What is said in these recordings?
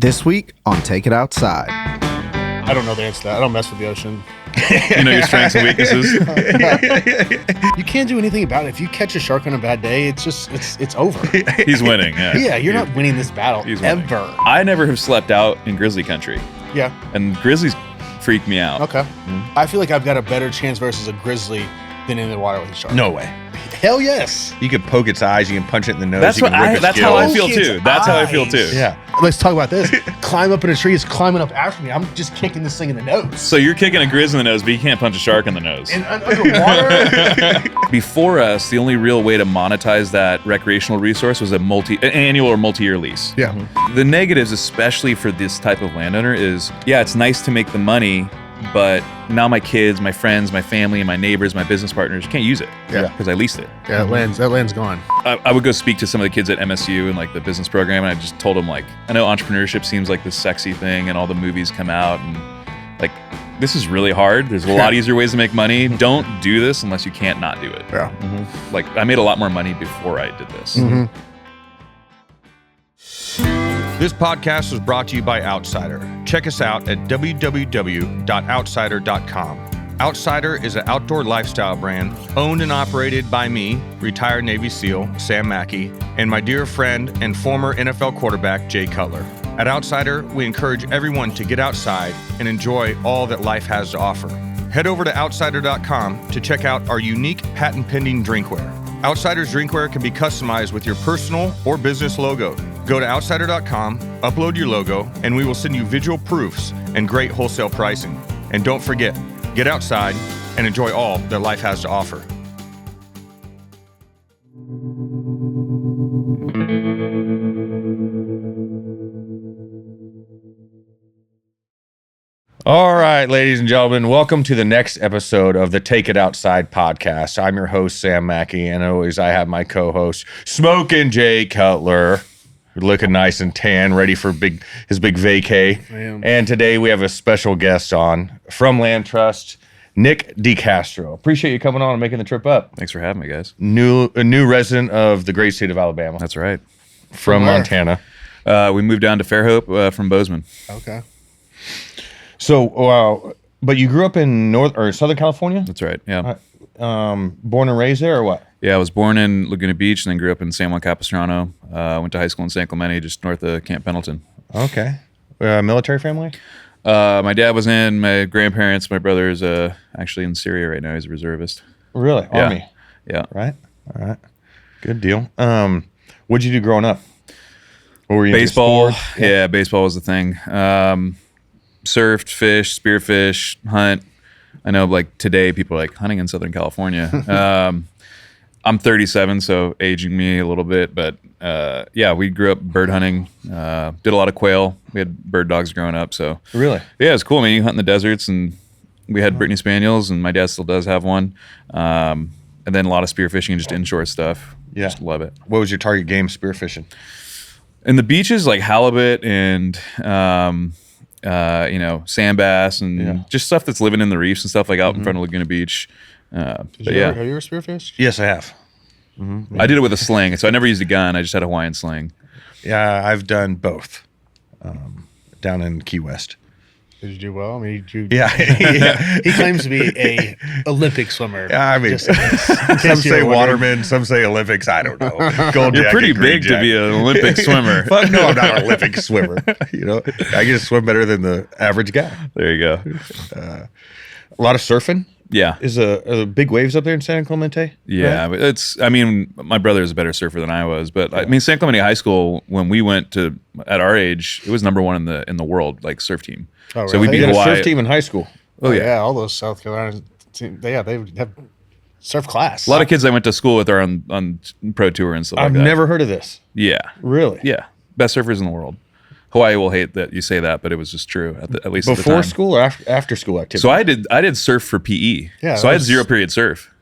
This week on Take It Outside. I don't know the answer to that. I don't mess with the ocean. You know your strengths and weaknesses. You can't do anything about it. If you catch a shark on a bad day, it's over. He's winning. Yeah. Yeah, you're not winning this battle He's winning. ever. I never have slept out in grizzly country, Yeah. and grizzlies freak me out. Okay. I feel like I've got a better chance versus a grizzly than in the water with a shark. No way. Hell yes. You could poke its eyes. You can punch it in the nose. That's you what can rip its that's how I gills. feel Poke its too. That's how I feel too. eyes. Yeah. Let's talk about this. Climb up in a tree is climbing up after me. I'm just kicking this thing in the nose. So you're kicking a grizz in the nose, but you can't punch a shark in the nose. And underwater. Before us, the only real way to monetize that recreational resource was an annual or multi-year lease. Yeah. The negatives, especially for this type of landowner, is it's nice to make the money, but now my kids, my friends, my family, and my neighbors, my business partners can't use it. Yeah. Because I leased it. Yeah, that land's gone. I would go speak to some of the kids at MSU and like the business program, and I just told them like, I know entrepreneurship seems like this sexy thing, and all the movies come out, and like this is really hard. There's a lot easier ways to make money. Don't do this unless you can't not do it. Yeah. Like I made a lot more money before I did this. This podcast was brought to you by Outsider. Check us out at www.outsider.com. Outsider is an outdoor lifestyle brand owned and operated by me, retired Navy SEAL Sam Mackey, and my dear friend and former NFL quarterback Jay Cutler. At Outsider, we encourage everyone to get outside and enjoy all that life has to offer. Head over to outsider.com to check out our unique patent-pending drinkware. Outsider's drinkware can be customized with your personal or business logo. Go to outsider.com, upload your logo, and we will send you visual proofs and great wholesale pricing. And don't forget, get outside and enjoy all that life has to offer. All right, ladies and gentlemen, welcome to the next episode of the Take It Outside podcast. I'm your host, Sam Mackey, and always I have my co-host, Smoking Jay Cutler, looking nice and tan, ready for his big vacay. And today we have a special guest on from LandTrust, Nic De Castro. Appreciate you coming on and making the trip up. Thanks for having me, guys. A new resident of the great state of Alabama. That's right. From where? Montana. We moved down to Fairhope from Bozeman. Okay. So, but you grew up in Southern California? That's right. Yeah. Born and raised there or what? Yeah, I was born in Laguna Beach and then grew up in San Juan Capistrano. Went to high school in San Clemente, just north of Camp Pendleton. Okay. Military family? My dad was in, my grandparents, my brother is actually in Syria right now. He's a reservist. Really? Yeah. Army? Yeah. Right? All right. Good deal. What'd you do growing up? What were you into, Baseball. sports? Yeah, baseball was the thing. Surfed, fished, spearfish, hunt. I know like today people are like hunting in Southern California. I'm 37, so aging me a little bit, but we grew up bird hunting, did a lot of quail. We had bird dogs growing up, so Really? yeah, it's cool. I mean, you hunt in the deserts, and we had Brittany Spaniels, and my dad still does have one. And then a lot of spearfishing and just inshore stuff. Yeah. Just love it. What was your target game spearfishing? In the beaches, like halibut and sand bass and just stuff that's living in the reefs and stuff like out in front of Laguna Beach. Have you ever spearfished? Yes, I have. I did it with a sling, so I never used a gun. I just had a Hawaiian sling. Yeah, I've done both down in Key West. Did you do well? I mean, Yeah. He claims to be a Olympic swimmer. I mean, Just in some case say you're wondering. waterman, some say Olympics. I don't know. Gold You're jacket, pretty green big to be jacket. an Olympic swimmer. Fuck no, I'm not an Olympic swimmer. I can swim better than the average guy. There you go. A lot of surfing. Yeah. Is a big waves up there in San Clemente? Yeah, Right? but my brother is a better surfer than I was, but I mean, San Clemente High School, when we went to, at our age, it was number one in the world, like surf team. Oh, So we really? beat You got a Hawaii. surf team in high school. Oh yeah. All those South Carolina teams, they have surf class. A lot of kids I went to school with are on pro tour and stuff I've like that. never heard of this. Yeah. Really? Yeah. Best surfers in the world. Hawaii will hate that you say that, but it was just true at least at the Before time. school or after school activity? So I did surf for PE. Yeah, So I had that's- 0 period surf.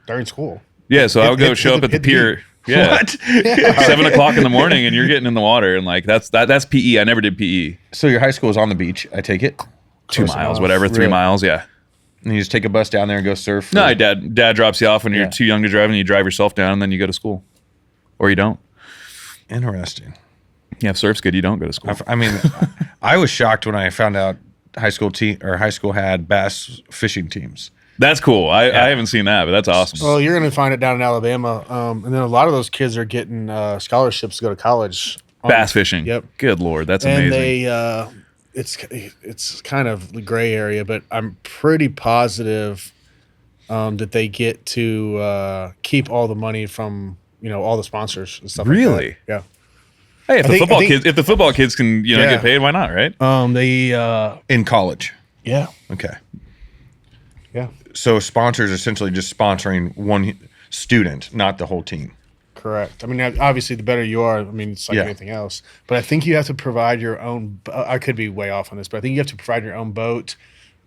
during school. Yeah. So I would go hit show up the- at the hit the pier. Yeah. What? 7:00 in the morning, and you're getting in the water, and like that's PE. I never did PE. So your high school was on the beach, I take it? 2 Close miles, enough. whatever, 3 Really? miles. Yeah. And you just take a bus down there and go surf? No, or- dad drops you off when you're Yeah. too young to drive, and you drive yourself down, and then you go to school, or you don't. Interesting. Yeah, if surf's good, you don't go to school. I mean, I was shocked when I found out high school had bass fishing teams. That's cool. I haven't seen that, but that's awesome. Well, you're going to find it down in Alabama, and then a lot of those kids are getting scholarships to go to college. Bass fishing. Yep. Good Lord, that's And amazing. it's kind of the gray area, but I'm pretty positive that they get to keep all the money from all the sponsors and stuff. Really? Like that. Hey, if think- the football kids can Yeah. get paid, why not? Right? Yeah. In college. Yeah. Okay. Yeah. So sponsors essentially just sponsoring one student, not the whole team. Correct. I mean, obviously, the better you are, I mean, it's like Yeah. anything else. But I think you have to provide your own. I could be way off on this, but I think you have to provide your own boat.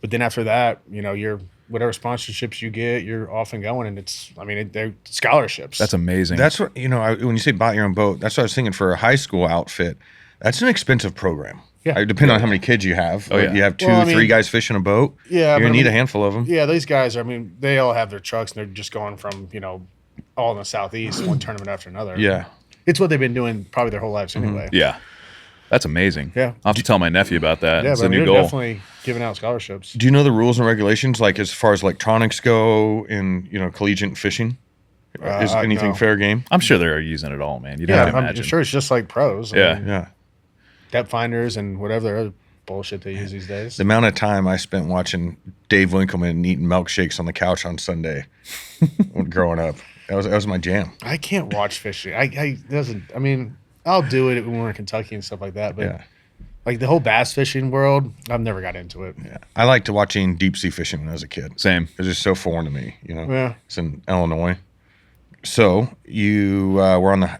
But then after that, your whatever sponsorships you get, you're off and going, and they're scholarships. That's amazing. That's what when you say buy your own boat. That's what I was thinking for a high school outfit. That's an expensive program. Yeah. Depending on how many kids you have. Oh, yeah. You have two, Well, I mean- three guys fishing a boat. Yeah, You're but gonna I need mean- a handful of them. Yeah, these guys. I mean, they all have their trucks, and they're just going from all in the southeast, one tournament after another. Yeah. It's what they've been doing probably their whole lives anyway. yeah. That's amazing. Yeah. I'll have to tell my nephew about that. Yeah, It's but a new they're goal. definitely giving out scholarships. Do you know the rules and regulations, like as far as electronics go in collegiate fishing? Is anything no. fair game? I'm sure they're using it all, man. You'd Yeah, have to I'm imagine. sure it's just like pros. Yeah. Yeah. Depth finders and whatever other bullshit they use these days. The amount of time I spent watching Dave Winkleman eating milkshakes on the couch on Sunday when growing up, that was my jam. I can't watch fishing. I mean, I'll do it when we're in Kentucky and stuff like that, but Yeah. like the whole bass fishing world, I've never got into it. Yeah. I liked watching deep sea fishing when I was a kid. Same. It was just so foreign to me, Yeah. It's in Illinois. So you were on the.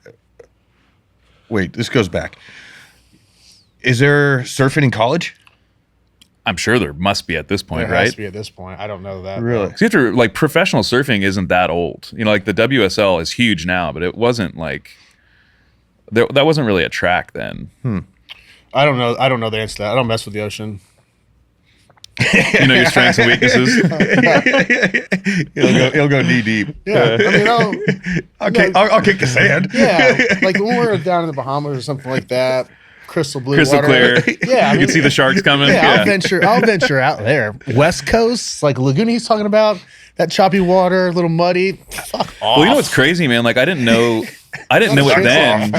Wait, this goes back. Is there surfing in college? I'm sure there must be at this point, There right? has to be at this point. I don't know that. Really? So you have to, like, professional surfing isn't that old. Like the WSL is huge now, but it wasn't like that wasn't really a track then. I don't know. I don't know the answer to that. I don't mess with the ocean. You know your strengths and weaknesses. He'll go knee deep. Yeah. I mean, I'll kick the sand. yeah. Like when we're down in the Bahamas or something like that, crystal blue Crystal water. clear. Yeah. I You mean, can see the sharks coming. yeah, I'll venture out there. West Coast, like Laguna he's talking about, that choppy water, a little muddy. Fuck off. Well, you know what's crazy, man? Like I didn't know it then,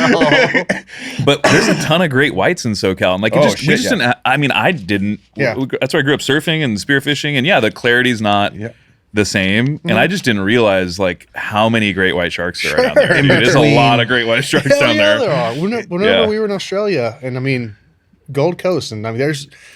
but there's a ton of great whites in SoCal. And like we just didn't. I mean, I didn't. Yeah. That's where I grew up surfing and spearfishing, and yeah, the clarity's not the same. And I just didn't realize like how many great white sharks there are down there. Dude, there's a lot of great white sharks Hell down yeah, there. are. Whenever we were in Australia, and I mean Gold Coast, and I mean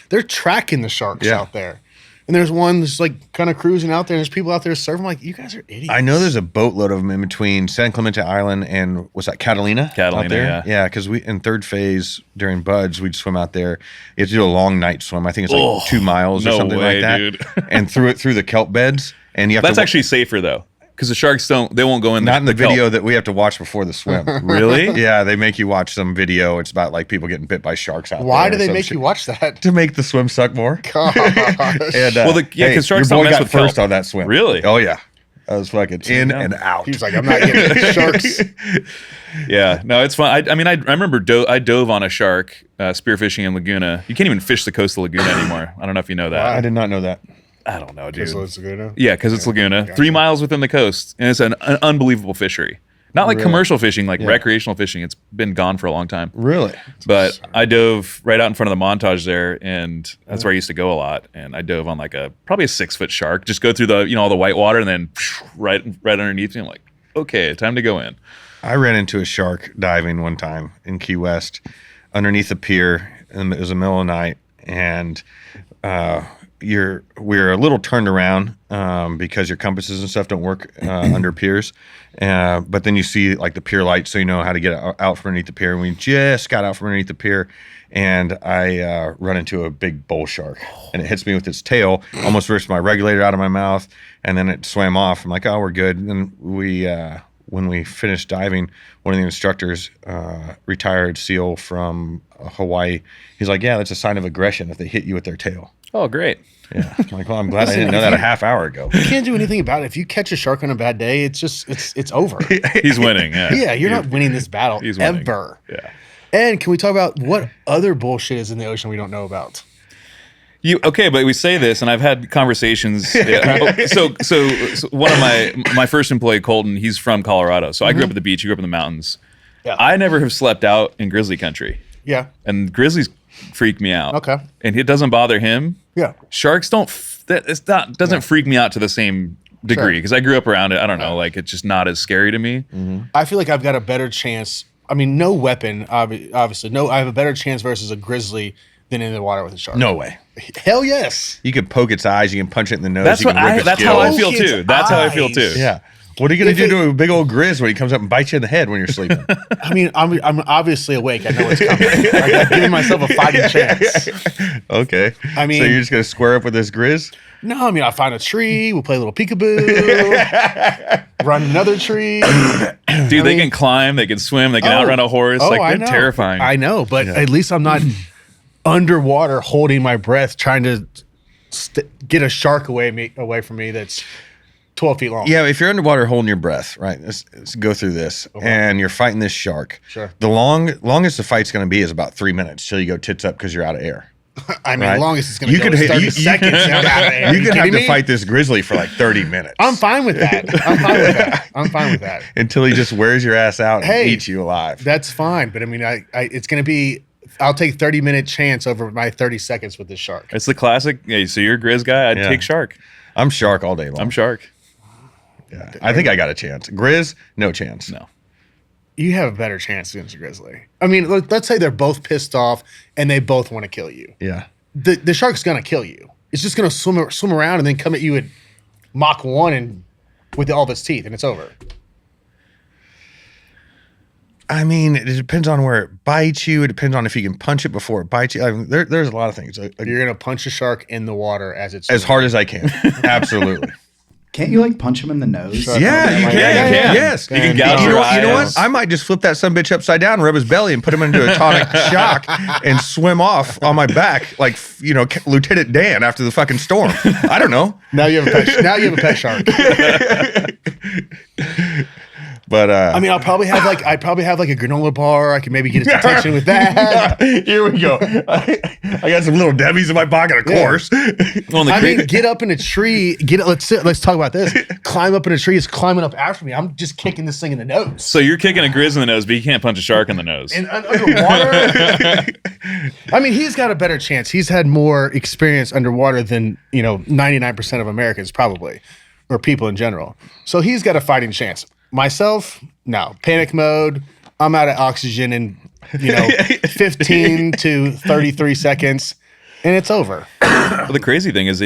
they're tracking the sharks out there. And there's one that's like kind of cruising out there, and there's people out there surfing. I'm like, you guys are idiots. I know there's a boatload of them in between San Clemente Island and what's that, Catalina? Catalina, out there? yeah. Yeah, because we in third phase during Buds, we'd swim out there. You have to do a long night swim. I think it's like 2 miles or no something way, like that. dude. And through the kelp beds. And you have That's to actually safer though, because the sharks won't go in. not in the kelp. video that we have to watch before the swim. Really? Yeah, they make you watch some video. It's about like people getting bit by sharks out there. Why do or they some make shit. you watch that? To make the swim suck more. Gosh. And, Well, because sharks your don't boy mess got with first kelp. on that swim. Really? Oh yeah, I was fucking in and out. He was like, I'm not getting sharks. Yeah, no, it's fun. I mean, I remember I dove on a shark spearfishing in Laguna. You can't even fish the coastal Laguna anymore. I don't know if you know that. I did not know that. I don't know, dude. So it's Laguna. Yeah, because it's Laguna, Gotcha. 3 miles within the coast, and it's an unbelievable fishery. Not like commercial fishing, like recreational fishing. It's been gone for a long time. Really? But I dove right out in front of the montage there, and that's where I used to go a lot. And I dove on like probably a 6-foot shark. Just go through the all the white water, and then right underneath me. I'm like, okay, time to go in. I ran into a shark diving one time in Key West underneath a pier, and it was the middle of the night, and we're a little turned around because your compasses and stuff don't work under piers, but then you see like the pier light, so you know how to get out from underneath the pier. And we just got out from underneath the pier, and I run into a big bull shark, and it hits me with its tail, almost ripped my regulator out of my mouth, and then it swam off. I'm like, oh, we're good. And then when we finished diving, one of the instructors, retired SEAL from Hawaii, he's like, yeah, that's a sign of aggression if they hit you with their tail. Oh, great. Yeah. I'm like, well, I'm glad I didn't know that a half hour ago. You can't do anything about it. If you catch a shark on a bad day, it's over. He's winning. Yeah. Yeah, you're not winning this battle He's winning. ever. Yeah. And can we talk about what other bullshit is in the ocean we don't know about? Okay, but we say this, and I've had conversations. So one of my first employee, Colton, he's from Colorado. So I grew up at the beach. He grew up in the mountains. Yeah. I never have slept out in grizzly country. Yeah. And grizzlies freak me out. Okay. And it doesn't bother him. Yeah. Sharks doesn't freak me out to to the same degree because I grew up around it. I don't know, like it's just not as scary to me. Mm-hmm. I feel like I've got a better chance. I mean, no weapon, obviously. No, I have a better chance versus a grizzly than in the water with a shark. No way. Hell yes. You can poke its eyes. You can punch it in the nose. That's you can rip its that's gills. how I feel too. That's how I feel too. Yeah. What are you going to do to a big old grizz when he comes up and bites you in the head when you're sleeping? I mean, I'm obviously awake. I know it's coming. Like, I've given myself a fighting chance. Okay. I mean, so you're just going to square up with this grizz? No, I mean, I'll find a tree. We'll play a little peekaboo. Run another tree. Dude, they can climb. They can swim. They can outrun a horse. They're terrifying. I know, but at least I'm not underwater holding my breath trying to get a shark away from me that's 12 feet long. Yeah, if you're underwater holding your breath, right? Let's go through this. And you're fighting this shark. Sure. The longest the fight's going to be is about 3 minutes till you go tits up because you're out of air. I mean, right? the longest it's going to go is 30 seconds. I'm out of air. You could have kidding to me? fight this grizzly for like 30 minutes. I'm fine with that. I'm fine with that. Until he just wears your ass out and eats you alive. That's fine. But I mean, it's going to be, I'll take 30-minute chance over my 30 seconds with this shark. It's the classic. Yeah, so you're a grizz guy. I'd take shark. I'm shark all day long. I'm shark. Yeah, I think I got a chance. Grizz, no chance. No. You have a better chance against a grizzly. I mean, let's say they're both pissed off and they both want to kill you. Yeah. The shark's gonna kill you. It's just gonna swim around and then come at you at Mach 1 and with all of its teeth, and it's over. I mean, it depends on where it bites you. It depends on if you can punch it before it bites you. I mean, there's a lot of things. You're gonna punch a shark in the water as it's as hard as I can. Absolutely. Can't you like punch him in the nose? Yeah, you can. Yes. You can gouge You your know eyes. what? I might just flip that sumbitch upside down, rub his belly, and put him into a tonic shock and swim off on my back like, Lieutenant Dan after the fucking storm. I don't know. Now you have a pet shark. But I mean, I'd probably have like a granola bar. I could maybe get his attention with that. Here we go. I got some little Debbie's in my pocket, of course. Well, I mean, get up in a tree. Let's talk about this. Climb up in a tree. It's climbing up after me. I'm just kicking this thing in the nose. So you're kicking a grizz in the nose, but you can't punch a shark in the nose. And underwater. I mean, he's got a better chance. He's had more experience underwater than 99% of Americans probably, or people in general. So he's got a fighting chance. Myself, no. Panic mode. I'm out of oxygen in 15 to 33 seconds, and it's over. Well, the crazy thing is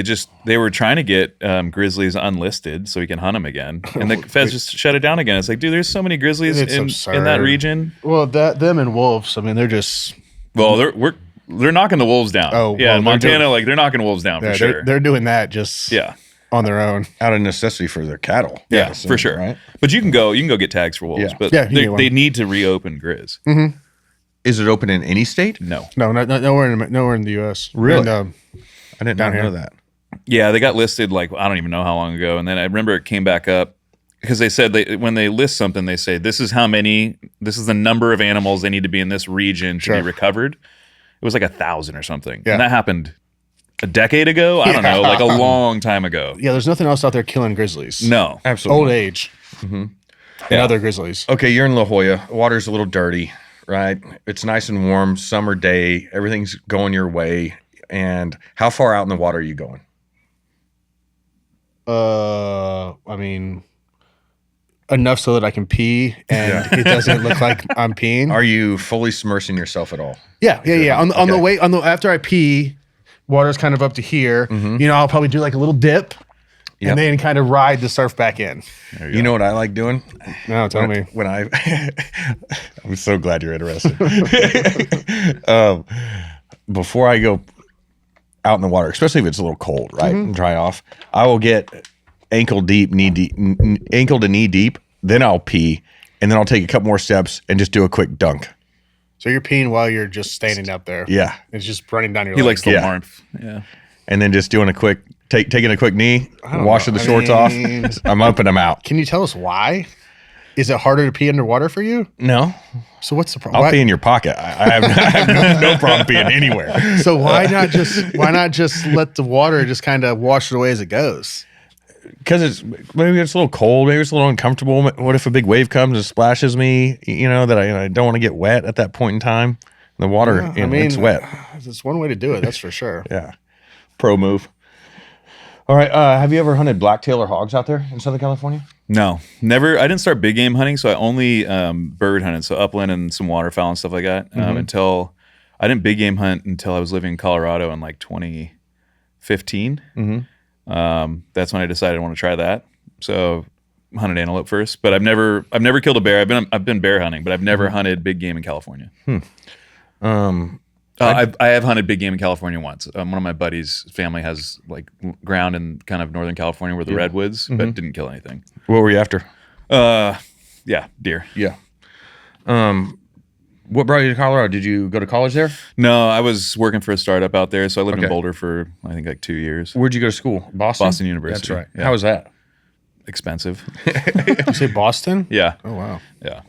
they were trying to get grizzlies unlisted so we can hunt them again, and the feds just shut it down again. It's like, dude, there's so many grizzlies in that region. Well, them and wolves. I mean, they're just. Well, they're knocking the wolves down. Oh, yeah, well, in Montana, they're knocking wolves down for sure. They're doing that just. Yeah. On their own, out of necessity for their cattle. Yeah, for sure. Right? But you can go get tags for wolves. Yeah. But they need to reopen grizz. Mm-hmm. Is it open in any state? No, nowhere in the U.S. Really? And, I didn't know that. Yeah, they got listed I don't even know how long ago, and then I remember it came back up because they said when they list something, they say this is the number of animals they need to be in this region to be recovered. It was like 1,000 or something, and that happened a decade ago. I don't know, like a long time ago. Yeah, there's nothing else out there killing grizzlies. No, absolutely. Old age and other grizzlies. Okay, you're in La Jolla. Water's a little dirty, right? It's nice and warm, summer day. Everything's going your way. And how far out in the water are you going? I mean, enough so that I can pee and it doesn't look like I'm peeing. Are you fully submersing yourself at all? Yeah. On the way, after I pee, water's kind of up to here. Mm-hmm. I'll probably do like a little dip and then kind of ride the surf back in. You know what I like doing? No, tell me. When I'm so glad you're interested. Before I go out in the water, especially if it's a little cold, right, and dry off, I will get ankle to knee deep. Then I'll pee, and then I'll take a couple more steps and just do a quick dunk. So you're peeing while you're just standing up there. Yeah. It's just running down your He legs. likes the warmth. Yeah. And then just doing a quick, taking a quick knee, washing the shorts off. I'm up and I'm out. Can you tell us why? Is it harder to pee underwater for you? No, So what's the problem? I'll pee in your pocket. I have no problem peeing anywhere. So why not just let the water just kind of wash it away as it goes? Because maybe it's a little cold, maybe it's a little uncomfortable. What if a big wave comes and splashes me? That I don't want to get wet at that point in time. The water, it's wet. It's one way to do it. That's for sure. Yeah, pro move. All right, have you ever hunted blacktail or hogs out there in Southern California? No, never. I didn't start big game hunting, so I only bird hunted, so upland and some waterfowl and stuff like that. Until I didn't big game hunt until I was living in Colorado in like 2015. That's when I decided I want to try that. So hunted antelope first, but I've never killed a bear. I've been bear hunting, but I've never hunted big game in California. I have hunted big game in California once. One of my buddies' family has like ground in kind of Northern California where the redwoods, but didn't kill anything. What were you after? Yeah, deer. Yeah. What brought you to Colorado? Did you go to college there? No, I was working for a startup out there, so I lived in Boulder for I think like 2 years. Where'd you go to school? Boston? Boston University. That's right. Yeah. How was that? Expensive. You say Boston? Yeah. Oh wow, Yeah.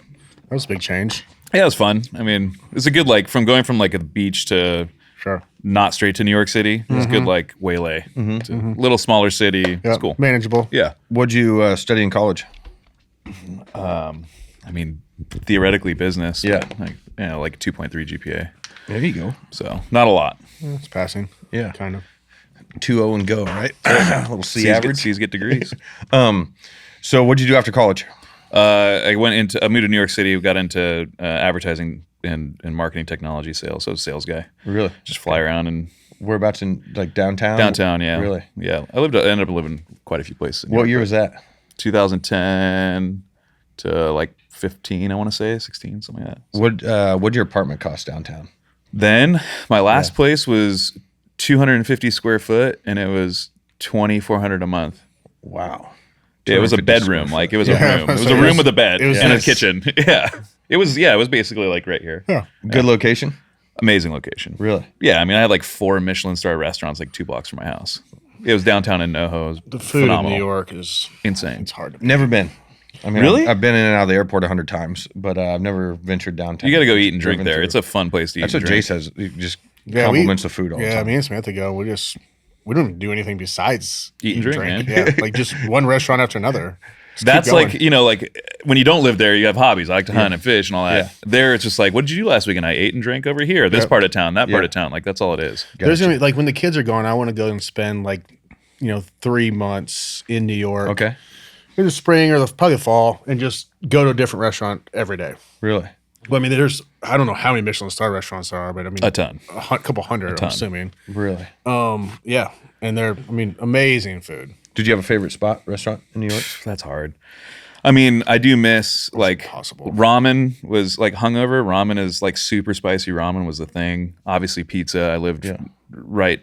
that was a big change. Yeah, it was fun. I mean, it's a good from going from like a beach to Sure. not straight to New York City. It was good waylay. It's a little smaller city. It's cool. Manageable. Yeah. What'd you study in college? I mean, theoretically business. Yeah. Like 2.3 GPA. There you go. So not a lot. It's passing. Yeah. Kind of. 2.0 and go, right? A little C average. C's get degrees. So what'd you do after college? I moved to New York City. Got into advertising and marketing technology sales. So I was a sales guy. Really? Just fly around and Whereabouts in like downtown? downtown. Yeah. Really? Yeah. I ended up living quite a few places. in New What York. year was that? 2010 to like 15, I want to say 16, something like that. What'd your apartment cost downtown? Then my last place was 250 square foot, and it was $2,400 a month. Wow. Yeah, it was a 250 bedroom. square Like it was a Yeah, room. It was so a it room was- with a bed it was and a nice. kitchen. Yeah. It was basically like right here. Yeah. Good location? Amazing location. Really? Yeah, I mean I had like 4 Michelin star restaurants like 2 blocks from my house. It was downtown in NoHo. It was The food phenomenal. in New York is Insane. it's hard to. Never been. I mean, Really? I've been in and out of the airport 100 times, but I've never ventured downtown. You got to go eat and drink Driven there. through. It's a fun place to eat. That's and what Jay drink. says. He just Yeah, compliments the food all the Yeah, time. me and Samantha go. We don't even do anything besides Eat and drink, man. Yeah, like just one restaurant after another. Just That's keep going. like, like when you don't live there, you have hobbies. I like to hunt and fish and all that. Yeah. There, it's just like, what did you do last weekend? I ate and drank over here, this Yep. part of town, that part Yeah. of town. Like, that's all it is. There's gonna be like when the kids are gone, I want to go and spend 3 months in New York. Okay. In the spring or probably the fall, and just go to a different restaurant every day. Really? Well, I mean, I don't know how many Michelin star restaurants there are, but I mean, A ton. a couple hundred, I'm assuming. Really? Yeah, and they're, amazing food. Did you have a favorite spot, restaurant in New York? That's hard. I mean, I do miss impossible. ramen was like hungover. Ramen is like super spicy. Ramen was the thing. Obviously pizza. I lived right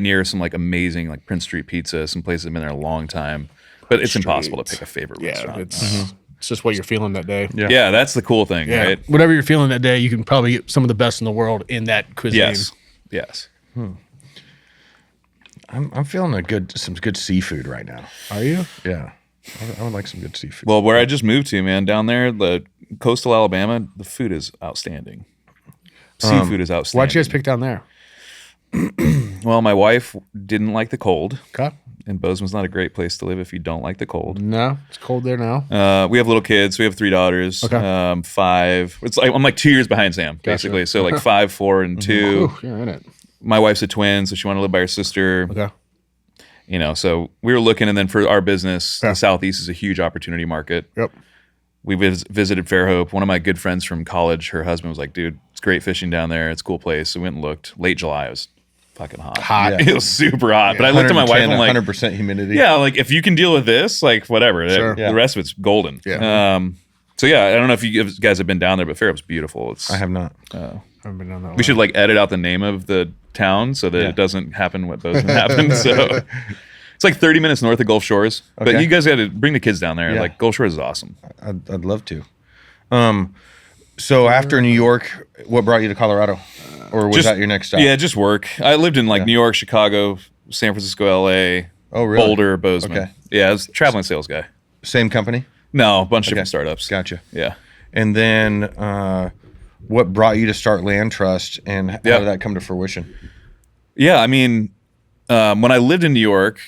near some like amazing like Prince Street Pizza. Some places I've been there a long time, but it's impossible to pick a favorite Yeah, restaurant. it's just what you're feeling that day. Yeah, that's the cool thing, Yeah, right? whatever you're feeling that day, you can probably get some of the best in the world in that cuisine. Yes. I'm feeling some good seafood right now. Are you? Yeah. I would like some good seafood. Well, where I just moved to, man, down there, the coastal Alabama, the food is outstanding. Seafood is outstanding. Why'd you guys pick down there? Well, my wife didn't like the cold, Okay. and Bozeman's not a great place to live if you don't like the cold. No, it's cold there now. We have little kids. We have 3 daughters. Okay. 5. It's like I'm like 2 years behind Sam, basically. So like 5, 4, and 2. Ooh, you're in it. My wife's a twin, so she wanted to live by her sister. Okay. So we were looking, and then for our business, Yeah. the Southeast is a huge opportunity market. Yep. We visited Fairhope. One of my good friends from college, her husband was like, dude, it's great fishing down there. It's a cool place. So we went and looked. Late July, it was fucking hot. Hot. It was super hot. But I looked at my wife and I'm like, 100% humidity. yeah, like if you can deal with this, like whatever. Sure. The rest of it's golden. Yeah. So yeah, I don't know if you guys have been down there, but Fairhope's beautiful. I have not. Haven't been down that We should like edit out the name of the town so that it doesn't happen what Bozeman happened. So it's like 30 minutes north of Gulf Shores. But Okay. you guys got to bring the kids down there. Yeah. Like Gulf Shores is awesome. I'd love to. So after New York, what brought you to Colorado? Or was that your next stop? Yeah, just work. I lived in like New York, Chicago, San Francisco, LA, Oh, really? Boulder, Bozeman. Okay. Yeah, I was a traveling sales guy. Same company? No, a bunch of different startups. Gotcha. Yeah. And then what brought you to start LandTrust, and how did that come to fruition? Yeah, I mean, when I lived in New York,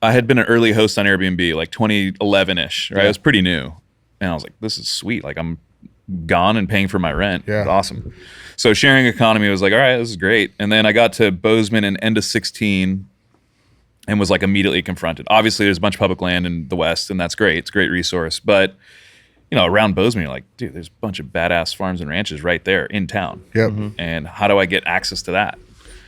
I had been an early host on Airbnb, like 2011-ish, right? Yeah. It was pretty new. And I was like, this is sweet. Like, I'm gone and paying for my rent. Yeah. It's awesome. So sharing economy was like, all right, this is great. And then I got to Bozeman in end of 16 and was like immediately confronted. Obviously, there's a bunch of public land in the West, and that's great. It's a great resource. But, you know, around Bozeman, you're like, dude, there's a bunch of badass farms and ranches right there in town. Yep. And how do I get access to that?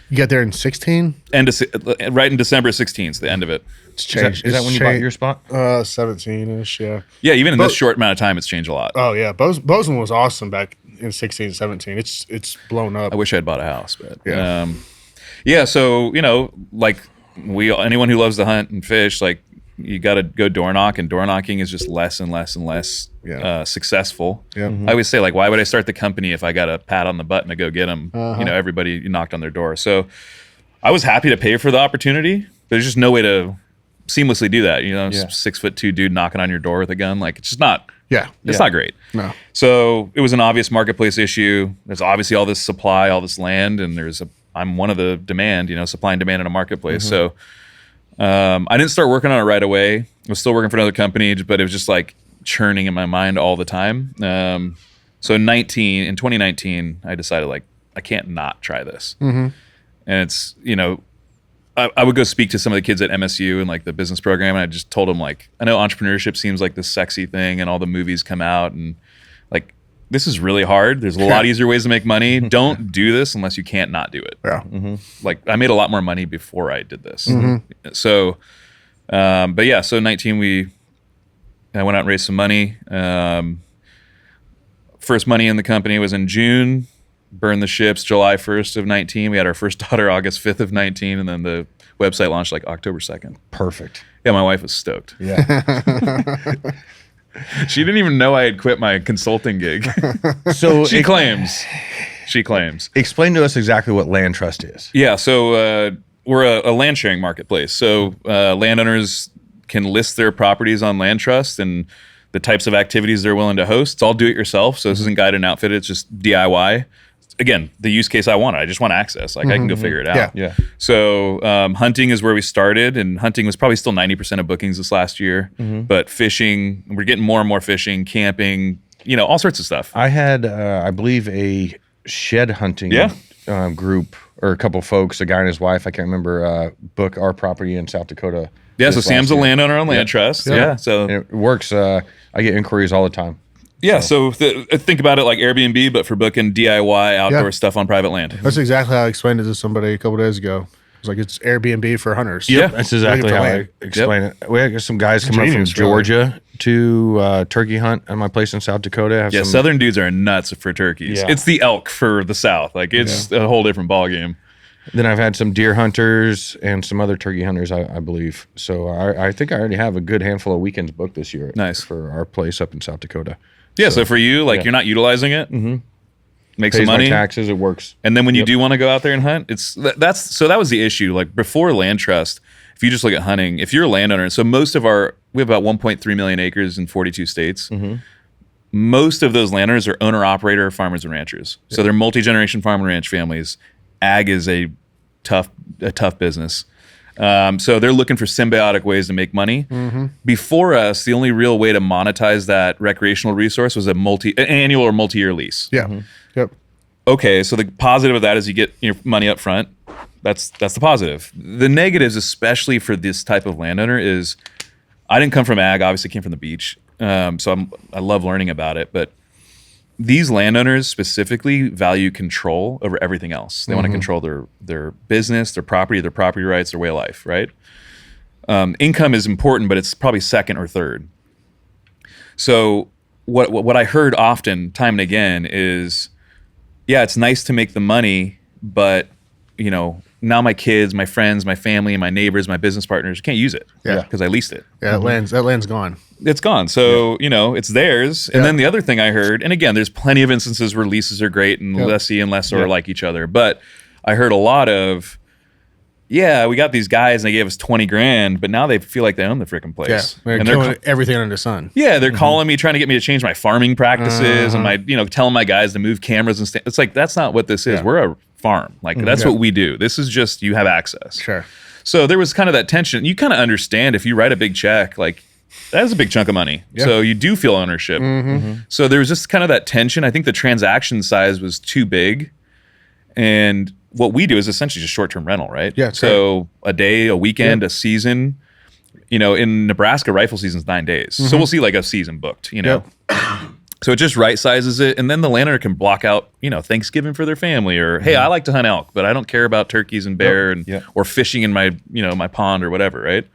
You got there in 16? Right in December 16th, the end of it. It's changed. Is that when you bought your spot? 17-ish, yeah. Yeah, even in this short amount of time, it's changed a lot. Oh, yeah. Bozeman was awesome back in 16, 17. It's blown up. I wish I'd bought a house, but Yeah. yeah. So, you know, like anyone who loves to hunt and fish, like you got to go door knock, and door knocking is just less and less and less successful. Yeah. I always say, like, why would I start the company if I got a pat on the butt to go get them? You know, everybody knocked on their door. So I was happy to pay for the opportunity, but there's just no way to seamlessly do that. You know, 6'2" dude knocking on your door with a gun, like it's just not. Yeah. It's not great. No. So it was an obvious marketplace issue. There's obviously all this supply, all this land, and I'm one of the demand, you know, supply and demand in a marketplace. So I didn't start working on it right away. I was still working for another company, but it was just like churning in my mind all the time. So in 2019, I decided like I can't not try this. And it's, you know, I would go speak to some of the kids at MSU and like the business program, and I just told them like, I know entrepreneurship seems like this sexy thing, and all the movies come out, and like this is really hard. There's a lot easier ways to make money. Don't do this unless you can't not do it. Yeah. Like I made a lot more money before I did this. So, but yeah, so 19 I went out and raised some money. First money in the company was in June. Burned the ships July 1st of 19. We had our first daughter August 5th of 19, and then the website launched like October 2nd. Perfect. Yeah, my wife was stoked. Yeah. She didn't even know I had quit my consulting gig. So She claims. Explain to us exactly what LandTrust is. Yeah, so we're a land sharing marketplace. So landowners can list their properties on LandTrust and the types of activities they're willing to host. It's all do it yourself. So this isn't guided and outfitted. It's just DIY. Again, the use case I want. I just want access. Like I can go figure it out. Yeah. So hunting is where we started, and hunting was probably still 90% of bookings this last year. But fishing, we're getting more and more fishing, camping, you know, all sorts of stuff. I had, I believe, a shed hunting group, or a couple folks, a guy and his wife, I can't remember, book our property in South Dakota. Yeah, so Sam's a landowner on LandTrust. Yeah. So And it works. I get inquiries all the time. yeah, so think about it like Airbnb, but for booking DIY outdoor stuff on private land. That's exactly how I explained it to somebody a couple days ago. It's like it's Airbnb for hunters. Yep. That's exactly how I explain it. We had some guys coming up from Genius, Georgia to turkey hunt at my place in South Dakota. Have Yeah, some, southern dudes are nuts for turkeys. Yeah. It's the elk for the South. Like it's a whole different ballgame. Then I've had some deer hunters and some other turkey hunters, I believe. So I think I already have a good handful of weekends booked this year. Nice. For our place up in South Dakota. Yeah, so for you, like you're not utilizing it, make Pays some money, my taxes, it works. and then when you do want to go out there and hunt, that was the issue. Like before LandTrust, if you just look at hunting, if you're a landowner, so we have about 1.3 million acres in 42 states. Most of those landowners are owner operator farmers and ranchers. So they're multi-generation farm and ranch families. Ag is a tough business. So they're looking for symbiotic ways to make money. Before us, the only real way to monetize that recreational resource was an annual or multi-year lease. Yeah. Yep. Okay, so the positive of that is you get your money up front. That's the positive. The negatives, especially for this type of landowner, is I didn't come from ag. Obviously, came from the beach. So I love learning about it. But these landowners specifically value control over everything else. They want to control their business, their property rights, their way of life, right? Income is important, but it's probably second or third. So what I heard often, time and again, is, yeah, it's nice to make the money, but you know, now my kids, my friends, my family, my neighbors, my business partners can't use it because I leased it. Yeah, that land's gone. It's gone. So, you know, it's theirs. And then the other thing I heard, and again, there's plenty of instances where leases are great and lessee and lessor like each other. But I heard a lot of, yeah, we got these guys and they gave us 20 grand, but now they feel like they own the freaking Yeah, place. they're and killing everything under the sun. yeah, they're calling me, trying to get me to change my farming practices and my, telling my guys to move cameras and it's like, that's not what this is. Yeah. We're a farm. Like that's what we do. This is just, you have access. Sure. So there was kind of that tension. You kind of understand if you write a big check, like that is a big chunk of money. Yeah. So you do feel ownership. So there was just kind of that tension. I think the transaction size was too big. And what we do is essentially just short-term rental, right? Yeah. So a day, a weekend, a season. In Nebraska, rifle season's 9 days. So we'll see like a season booked, So it just right sizes it. And then the landowner can block out, Thanksgiving for their family or, hey, I like to hunt elk, but I don't care about turkeys and bear or fishing in my, my pond or whatever, right?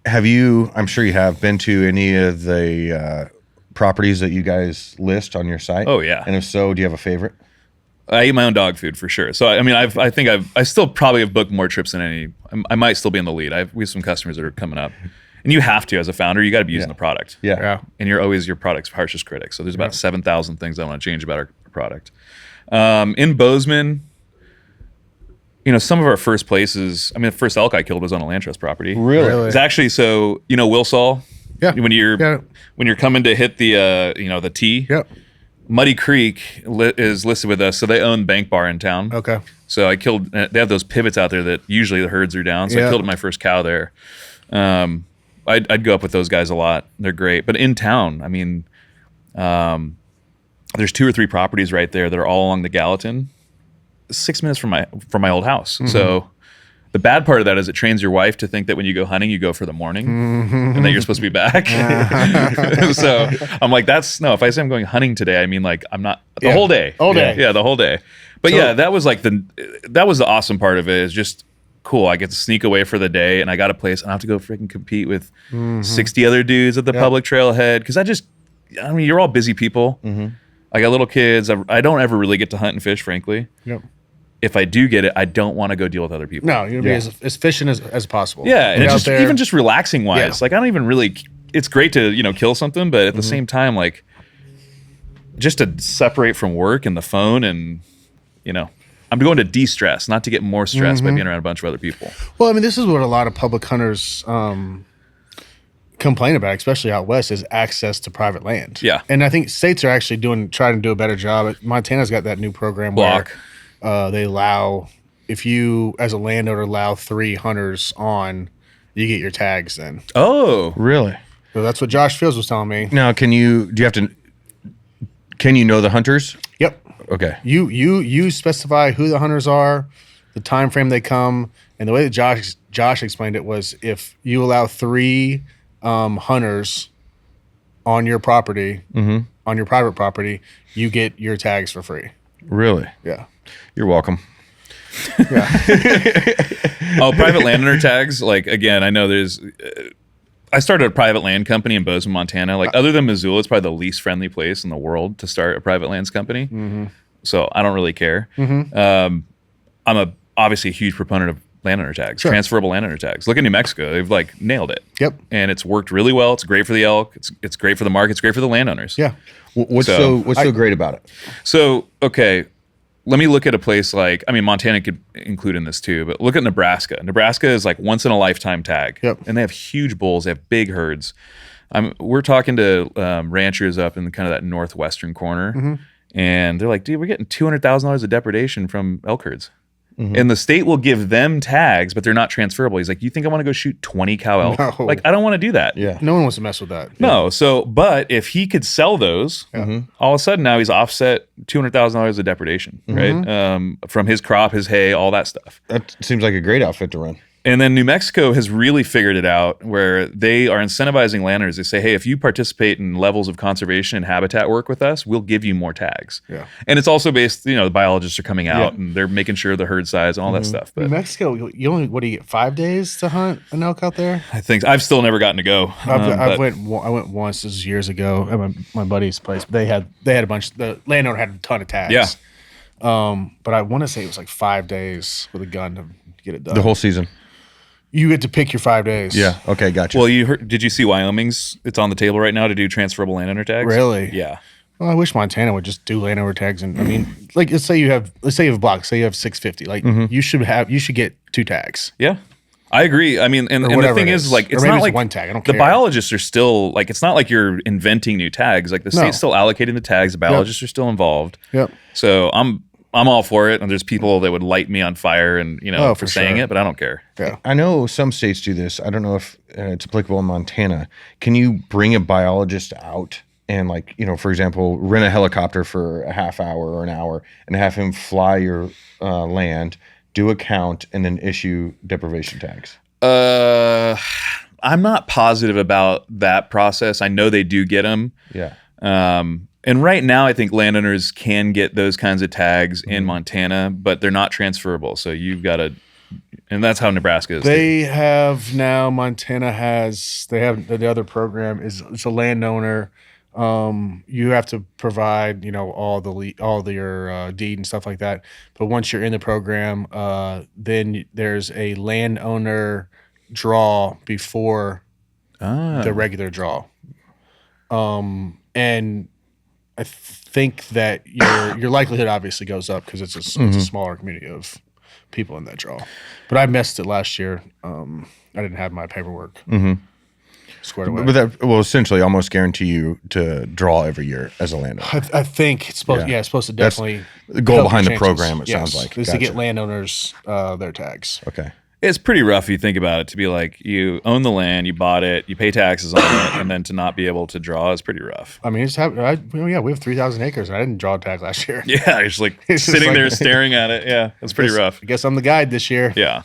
Have you, I'm sure you have, been to any of the properties that you guys list on your site? Oh, yeah. And if so, do you have a favorite? I eat my own dog food for sure. So, I mean, I still probably have booked more trips than any. I might still be in the lead. We have some customers that are coming up. And you have to, as a founder, you got to be using the product. Yeah. And you're always your product's harshest critic. So there's about 7,000 things I want to change about our product. In Bozeman, some of our first places, the first elk I killed was on a LandTrust property. Really? It's actually, so, Wilsall? Yeah. When you're coming to hit the, the T. Yep. Muddy Creek is listed with us, so they own Bank Bar in town. Okay. So I killed. They have those pivots out there that usually the herds are down. So I killed my first cow there. I'd go up with those guys a lot. They're great. But in town, there's 2 or 3 properties right there that are all along the Gallatin, 6 minutes from my old house. So the bad part of that is it trains your wife to think that when you go hunting, you go for the morning and that you're supposed to be back. So I'm like, if I say I'm going hunting today, I mean like I'm not the whole day. All day. Yeah, the whole day. But that was like that was the awesome part of it is just cool. I get to sneak away for the day and I got a place and I have to go freaking compete with 60 other dudes at the public trailhead. Cause you're all busy people. I got little kids. I don't ever really get to hunt and fish, frankly. Yep. If I do get it, I don't want to go deal with other people. No, you're gonna be as efficient as possible. Yeah, and Get it's out just there. even just relaxing wise. Like I don't even really. It's great to kill something, but at the same time, like just to separate from work and the phone, and I'm going to de-stress, not to get more stressed by being around a bunch of other people. Well, this is what a lot of public hunters complain about, especially out west, is access to private land. Yeah. And I think states are actually trying to do a better job. Montana's got that new program Block. where they allow, if you as a landowner allow 3 hunters on, you get your tags then. Oh, Really? So that's what Josh Fields was telling me. Now, can you know the hunters? Yep. Okay. You specify who the hunters are, the time frame they come, and the way that Josh explained it was if you allow 3 hunters on your property, on your private property, you get your tags for free. Really? Yeah. You're welcome. private landowner tags. Like again, I know there's. I started a private land company in Bozeman, Montana. Like other than Missoula, it's probably the least friendly place in the world to start a private lands company. So I don't really care. I'm obviously a huge proponent of landowner tags, transferable landowner tags. Look at New Mexico; they've like nailed it. Yep. And it's worked really well. It's great for the elk. It's great for the market. It's great for the landowners. Yeah. What's so great about it? So okay. Let me look at a place like, Montana could include in this too, but look at Nebraska. Nebraska is like once in a lifetime tag. Yep. And they have huge bulls. They have big herds. We're talking to ranchers up in kind of that northwestern corner. And they're like, dude, we're getting $200,000 of depredation from elk herds. And the state will give them tags, but they're not transferable. He's like, you think I want to go shoot 20 cow elk? No. Like, I don't want to do that. Yeah. No one wants to mess with that. No. So, but if he could sell those, all of a sudden now he's offset $200,000 of depredation, right? From his crop, his hay, all that stuff. That seems like a great outfit to run. And then New Mexico has really figured it out where they are incentivizing landowners. They say, hey, if you participate in levels of conservation and habitat work with us, we'll give you more tags. Yeah. And it's also based, the biologists are coming out and they're making sure the herd size and all that stuff. New But Mexico, you only, what do you get, 5 days to hunt an elk out there? I think I've still never gotten to go. I went once, this was years ago, at my buddy's place. But they had a bunch, the landowner had a ton of tags. Yeah. But I want to say it was like 5 days with a gun to get it done. The whole season. You get to pick your 5 days. Yeah. Okay. Gotcha. Well, did you see Wyoming's? It's on the table right now to do transferable landowner tags. Really? Yeah. Well, I wish Montana would just do landowner tags. And like, let's say you have a block. Say you have 650. Like you should get 2 tags. Yeah. I agree. I mean, and the thing is, like, it's not like one tag. I don't the care. biologists are still like, it's not like you're inventing new tags. Like the state's still allocating the tags. The biologists are still involved. Yep. So I'm all for it. And there's people that would light me on fire and, for saying it, but I don't care. Yeah. I know some states do this. I don't know if it's applicable in Montana. Can you bring a biologist out and, like, for example, rent a helicopter for a half hour or an hour and have him fly your land, do a count, and then issue deprivation tags? I'm not positive about that process. I know they do get them. Yeah. And right now, I think landowners can get those kinds of tags in Montana, but they're not transferable. So you've got to, and that's how Nebraska is. They have now. Montana has. They have the other program is it's a landowner. You have to provide, all your deed and stuff like that. But once you're in the program, then there's a landowner draw before the regular draw. And I think that your likelihood obviously goes up because it's a smaller community of people in that draw. But I missed it last year. I didn't have my paperwork. Squared away. But that will essentially almost guarantee you to draw every year as a landowner. I think it's supposed. Yeah, it's supposed to definitely. The goal help behind your the chances. program, it sounds like. is to get landowners their tags. Okay. It's pretty rough if you think about it, to be like, you own the land, you bought it, you pay taxes on it, and then to not be able to draw is pretty rough. I mean, we have 3,000 acres, and I didn't draw a tag last year. Yeah, it's like It's just sitting like- there staring at it. Yeah, it's pretty rough. I guess I'm the guide this year. Yeah.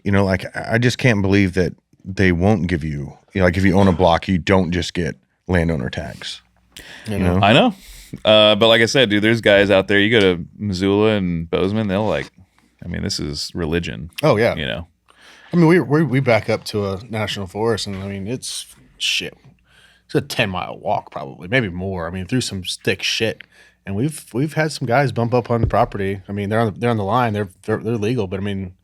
I just can't believe that they won't give you, like, if you own a block, you don't just get landowner tags. You know? I know. But like I said, dude, there's guys out there. You go to Missoula and Bozeman, this is religion. Oh yeah. I mean, we back up to a national forest, and I mean, it's shit. It's a 10-mile walk, probably, maybe more. I mean, through some thick shit, and we've had some guys bump up on the property. I mean, they're on the line. They're legal, but I mean,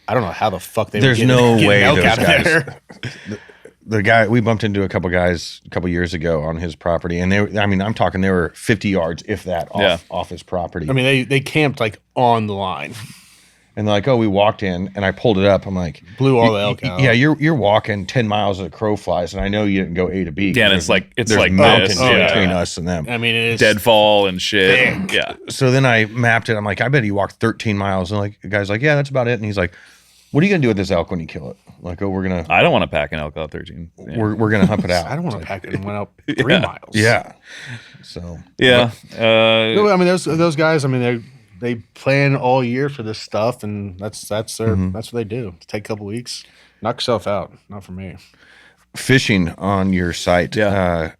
I don't know how the fuck they. There's would no get way elk those out of guys. there. The guy, we bumped into a couple guys a couple years ago on his property, and I'm talking, they were 50 yards, if that, off his property. I mean, they camped like on the line. And they're like, oh, we walked in, and I pulled it up. I'm like, Blew all the elk out. Yeah, you're walking 10 miles as a crow flies, and I know you didn't go A to B. Yeah, and it's like there's this. mountains Yeah. between us and them. I mean, it is Deadfall and shit. Thick. Yeah. So then I mapped it. I'm like, I bet he walked 13 miles. And the guy's like, yeah, that's about it. And he's like, what are you gonna do with this elk when you kill it? Like, oh, I don't want to pack an elk out 13. Yeah. we're gonna hump it out. I don't want to pack it and went out 3 miles. Yeah. So Yeah. No, I mean, those guys. I mean, they plan all year for this stuff, and that's that's what they do. Take a couple weeks, knock yourself out. Not for me. fishing on your site. Yeah.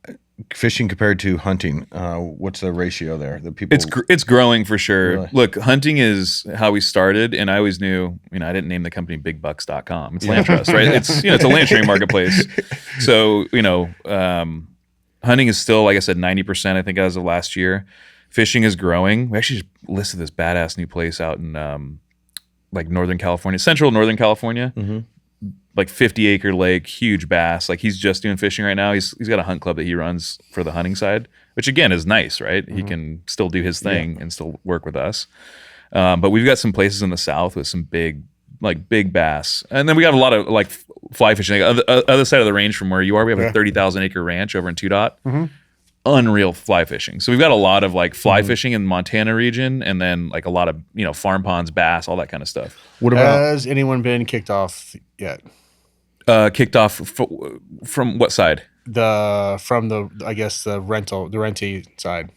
Fishing compared to hunting, what's the ratio there? The people. It's growing for sure. Really? Look, hunting is how we started, and I always knew, I didn't name the company BigBucks.com. It's LandTrust, right? It's it's a land sharing marketplace. So hunting is still, like I said, 90%. I think as of last year. Fishing is growing. We actually just listed this badass new place out in Northern California, central Northern California. Mm-hmm. Like 50-acre lake, huge bass. Like he's just doing fishing right now. He's got a hunt club that he runs for the hunting side, which again is nice, right? Mm-hmm. He can still do his thing and still work with us. But we've got some places in the south with some big bass, and then we got a lot of fly fishing. Other side of the range from where you are, we have a 30,000 acre ranch over in Two Dot. Mm-hmm. Unreal fly fishing. So we've got a lot of fly fishing in the Montana region, and then a lot of farm ponds, bass, all that kind of stuff. What about? Has anyone been kicked off yet? Kicked off from what side? The rentee side.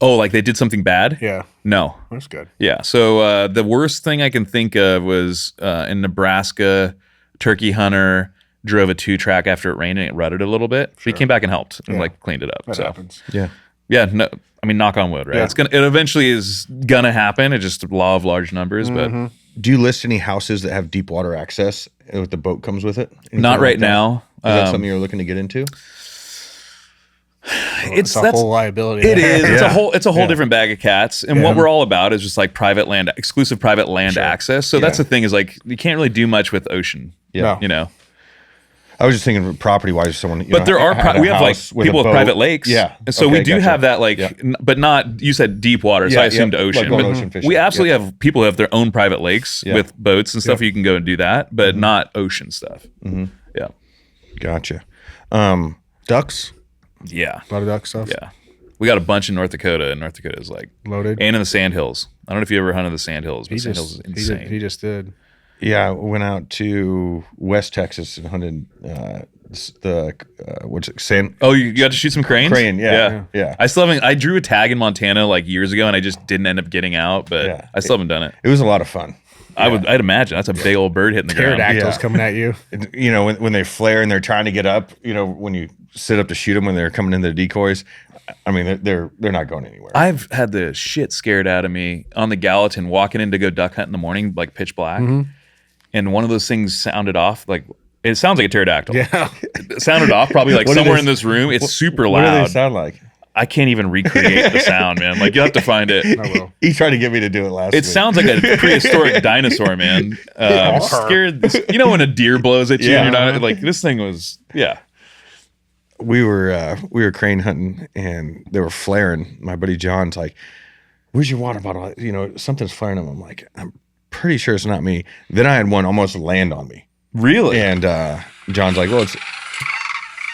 Oh, they did something bad? Yeah. No. That's good. Yeah. So the worst thing I can think of was in Nebraska, turkey hunter drove a 2-track after it rained and it rutted a little bit. Sure. He came back and helped and cleaned it up. That happens. Yeah. Yeah. No, I mean, knock on wood, right? Yeah. It eventually is gonna happen. It's just the law of large numbers, but. Do you list any houses that have deep water access with the boat comes with it? Anything Not right that? now. Is that something you're looking to get into? It's a whole liability. It is. Yeah. It's a whole different bag of cats. And what we're all about is just private land, exclusive private land access. So that's the thing is you can't really do much with ocean. Yeah. I was just thinking property wise, someone. But there are we have like people with private lakes. Yeah, and so we do have that but not. You said deep water, so I assumed ocean. Like but ocean fishing. we absolutely have people who have their own private lakes with boats and stuff. You can go and do that, but not ocean stuff. Yeah, gotcha. Ducks. Yeah, A lot of duck stuff. yeah. We got a bunch in North Dakota, and North Dakota is like Loaded. and in the Sandhills. I don't know if you ever hunted the Sandhills, but Sandhills is insane. He just did. Yeah, I went out to West Texas and hunted what's it? Sand. Oh, you got to shoot some cranes? Crane, yeah. I still haven't. I drew a tag in Montana like years ago, and I just didn't end up getting out. But I still haven't done it. It was a lot of fun. I'd imagine that's a big old bird hitting the ground. Pterodactyls coming at you. You know, when they flare and they're trying to get up. You know, when you sit up to shoot them when they're coming in their decoys. I mean, they're not going anywhere. I've had the shit scared out of me on the Gallatin walking in to go duck hunt in the morning, like pitch black, and one of those things sounded off like. It sounds like a pterodactyl. Yeah. It sounded off probably like somewhere in this room. It's super loud. What do they sound like? I can't even recreate the sound, man. Like, you'll have to find it. I will. He tried to get me to do it last week. It sounds like a prehistoric dinosaur, man. Scared. You know when a deer blows at you and you're not like, this thing was, We were crane hunting and they were flaring. My buddy John's like, "Where's your water bottle? You know, something's flaring." I'm like, "I'm pretty sure it's not me." Then I had one almost land on me. Really? And John's like, "Well, it's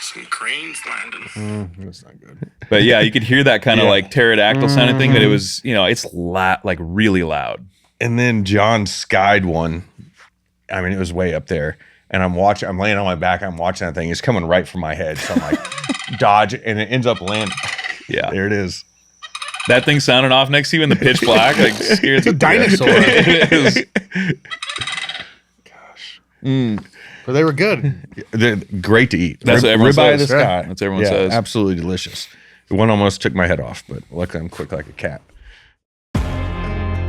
some cranes landing." That's not good. But yeah, you could hear that kind of like pterodactyl sounding thing, but it was, it's like really loud. And then John skied one. I mean, it was way up there. And I'm laying on my back, I'm watching that thing. It's coming right for my head. So I'm like, dodge, and it ends up landing. Yeah. There it is. That thing sounding off next to you in the pitch black, like scared the Dinosaur. It is. But they were good. They're great to eat. That's what everyone Ribeye of the says. sky. That's what everyone says. Absolutely delicious. One almost took my head off, but luckily I'm quick like a cat.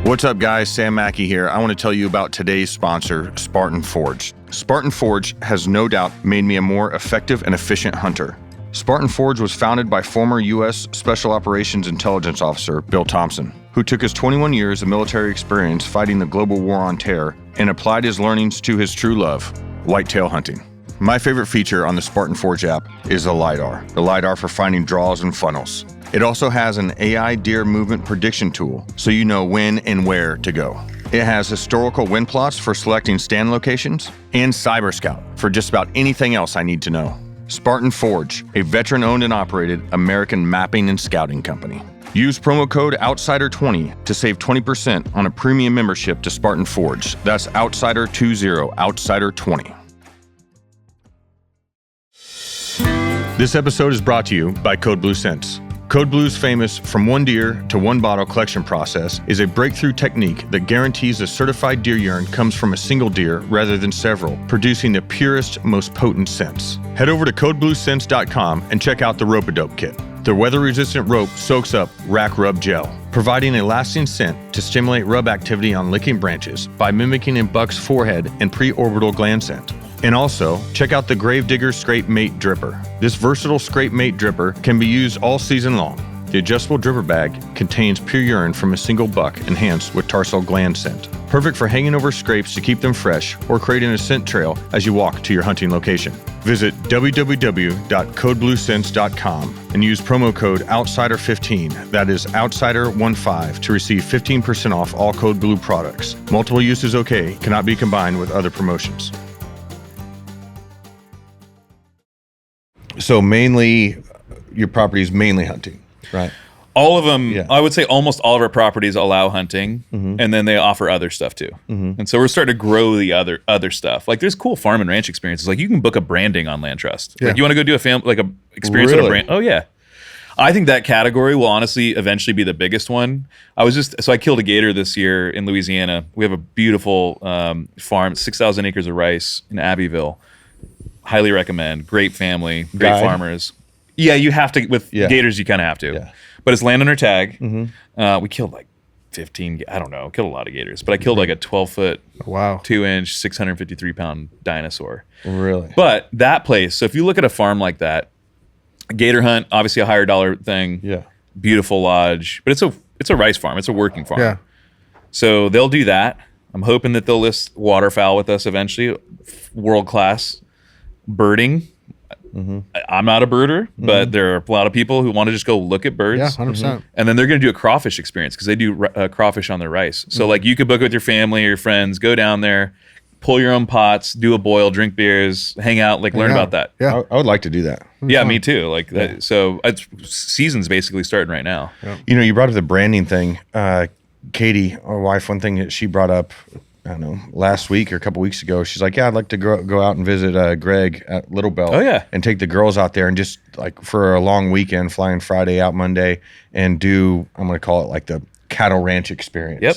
What's up, guys? Sam Mackey here. I want to tell you about today's sponsor, Spartan Forge. Spartan Forge has no doubt made me a more effective and efficient hunter. Spartan Forge was founded by former U.S. Special Operations Intelligence Officer Bill Thompson, who took his 21 years of military experience fighting the global war on terror and applied his learnings to his true love, whitetail hunting. My favorite feature on the Spartan Forge app is the LiDAR for finding draws and funnels. It also has an AI deer movement prediction tool, so you know when and where to go. It has historical wind plots for selecting stand locations, and Cyber Scout for just about anything else I need to know. Spartan Forge, a veteran-owned and operated American mapping and scouting company. Use promo code OUTSIDER20 to save 20% on a premium membership to Spartan Forge. That's OUTSIDER20, OUTSIDER20. This episode is brought to you by Code Blue Scents. Code Blue's famous from one deer to one bottle collection process is a breakthrough technique that guarantees the certified deer urine comes from a single deer rather than several, producing the purest, most potent scents. Head over to codebluescents.com and check out the Rope-A-Dope Kit. The weather-resistant rope soaks up rack rub gel, providing a lasting scent to stimulate rub activity on licking branches by mimicking a buck's forehead and preorbital gland scent. And also, check out the Gravedigger Scrape Mate Dripper. This versatile Scrape Mate Dripper can be used all season long. The adjustable dripper bag contains pure urine from a single buck enhanced with tarsal gland scent. Perfect for hanging over scrapes to keep them fresh or creating a scent trail as you walk to your hunting location. Visit www.codebluescents.com and use promo code OUTSIDER15, that is OUTSIDER15, to receive 15% off all Code Blue products. Multiple use is okay, cannot be combined with other promotions. So mainly, your property is mainly hunting, right? All of them, Yeah. I would say almost all of our properties allow hunting, and then they offer other stuff too. And so we're starting to grow the other stuff. Like there's cool farm and ranch experiences. Like you can book a branding on LandTrust. Yeah. Like you want to go do a experience with a Really? brand. Oh yeah. I think that category will honestly eventually be the biggest one. I killed a gator this year in Louisiana. We have a beautiful farm, 6,000 acres of rice in Abbeville. Highly recommend. Great family, great Guide? farmers. Yeah, you have to, with gators, you kind of have to. Yeah. But it's landowner tag. We killed like 15, I don't know, killed a lot of gators. But I killed like a 12-foot, Wow. 2-inch, 653-pound dinosaur. Really? But that place, so if you look at a farm like that, a gator hunt, obviously a higher dollar thing. Yeah. Beautiful lodge. But it's a rice farm. It's a working farm. Yeah. So they'll do that. I'm hoping that they'll list waterfowl with us eventually. World class. birding. I'm not a birder, but there are a lot of people who want to just go look at birds. Yeah, 100%. And then they're going to do a crawfish experience because they do crawfish on their rice. So like you could book it with your family or your friends, go down there, pull your own pots, do a boil, drink beers, hang out, like learn about that. Yeah. I would like to do that. Yeah, me too. Like that, so it's season's basically starting right now. You know, you brought up the branding thing. Katie, our wife, one thing that she brought up, I don't know, last week or a couple weeks ago, she's like, yeah, I'd like to go out and visit Greg at Little Bell. Oh, yeah. And take the girls out there and just like for a long weekend, flying Friday out Monday and do, I'm going to call it like the cattle ranch experience. Yep.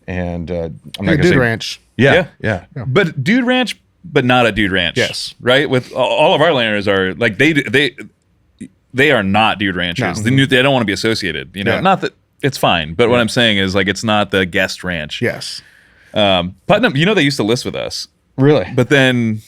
And I'm not Like going a to dude say ranch. Yeah. But dude ranch, but not a dude ranch. Yes. Right? With all of our landowners are like they are not dude ranchers. No. They don't want to be associated. You know, Yeah. not that it's fine, but what I'm saying is like it's not the guest ranch. Yes. Putnam, you know, they used to list with us, Really? but then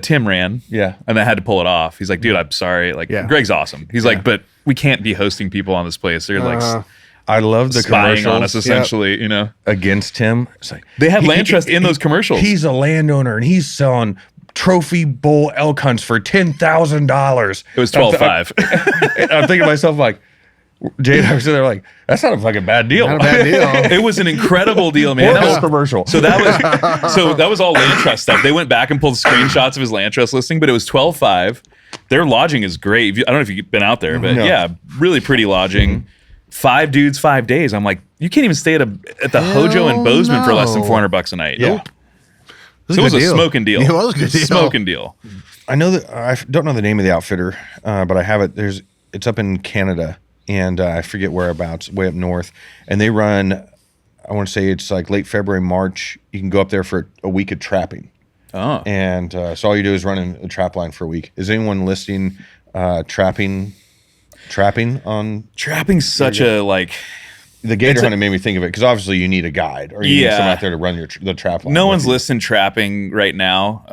Tim ran. Yeah. And I had to pull it off. He's like, dude, I'm sorry. Like, Yeah. Greg's awesome. He's like, but we can't be hosting people on this place. They're like I love the spying on us, commercials essentially, you know. against him. It's like, They have LandTrust in those commercials. He's a landowner and he's selling trophy bull elk hunts for $10,000. It was 12.5. I'm thinking to myself like, Jay and I were sitting there like, that's not a fucking bad deal. Not a bad deal. It was an incredible deal, man. That was commercial. So that was all LandTrust stuff. They went back and pulled screenshots of his LandTrust listing, but it was 12.5. Their lodging is great. I don't know if you've been out there, but No. yeah, really pretty lodging. 5 dudes, 5 days. I'm like, you can't even stay at the Hojo in Bozeman for less than no. $400 a night. Yeah. Nope. So it was a smoking deal. It was a good deal. Smoking deal. I know that I don't know the name of the outfitter, but I have it. It's up in Canada, and I forget whereabouts, way up north. And they run, I want to say it's like late February, March. You can go up there for a week of trapping. Oh. And so all you do is run a trap line for a week. Is anyone listing trapping on Trapping's such a like. the gator hunting? Made me think of it because obviously you need a guide or you need someone out there to run the trap line. No with one's you. listing trapping right now.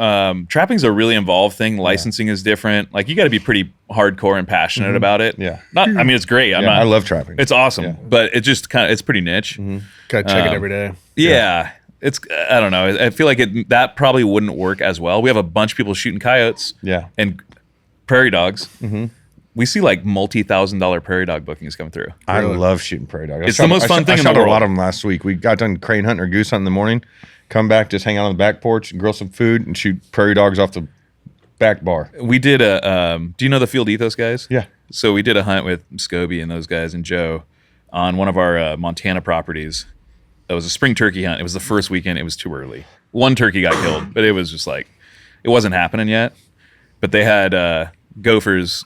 Trapping's a really involved thing. Licensing is different. Like you got to be pretty hardcore and passionate about it. Yeah. I mean, it's great. I love trapping. It's awesome, Yeah. but it just it's pretty niche. Gotta check it every day. Yeah. It's I don't know. I feel like that probably wouldn't work as well. We have a bunch of people shooting coyotes. Yeah. And prairie dogs. We see like multi-$1,000 prairie dog bookings come through. I love shooting prairie dogs. It's the most fun thing I in the shot a world. lot of them last week. We got done crane hunting or goose hunting in the morning, come back, just hang out on the back porch and grill some food and shoot prairie dogs off the back bar. We did a do you know the Field Ethos guys? Yeah. So we did a hunt with Scobie and those guys and Joe on one of our Montana properties. It was a spring turkey hunt. It was the first weekend. It was too early. One turkey got killed, but it was just like it wasn't happening yet. But they had gophers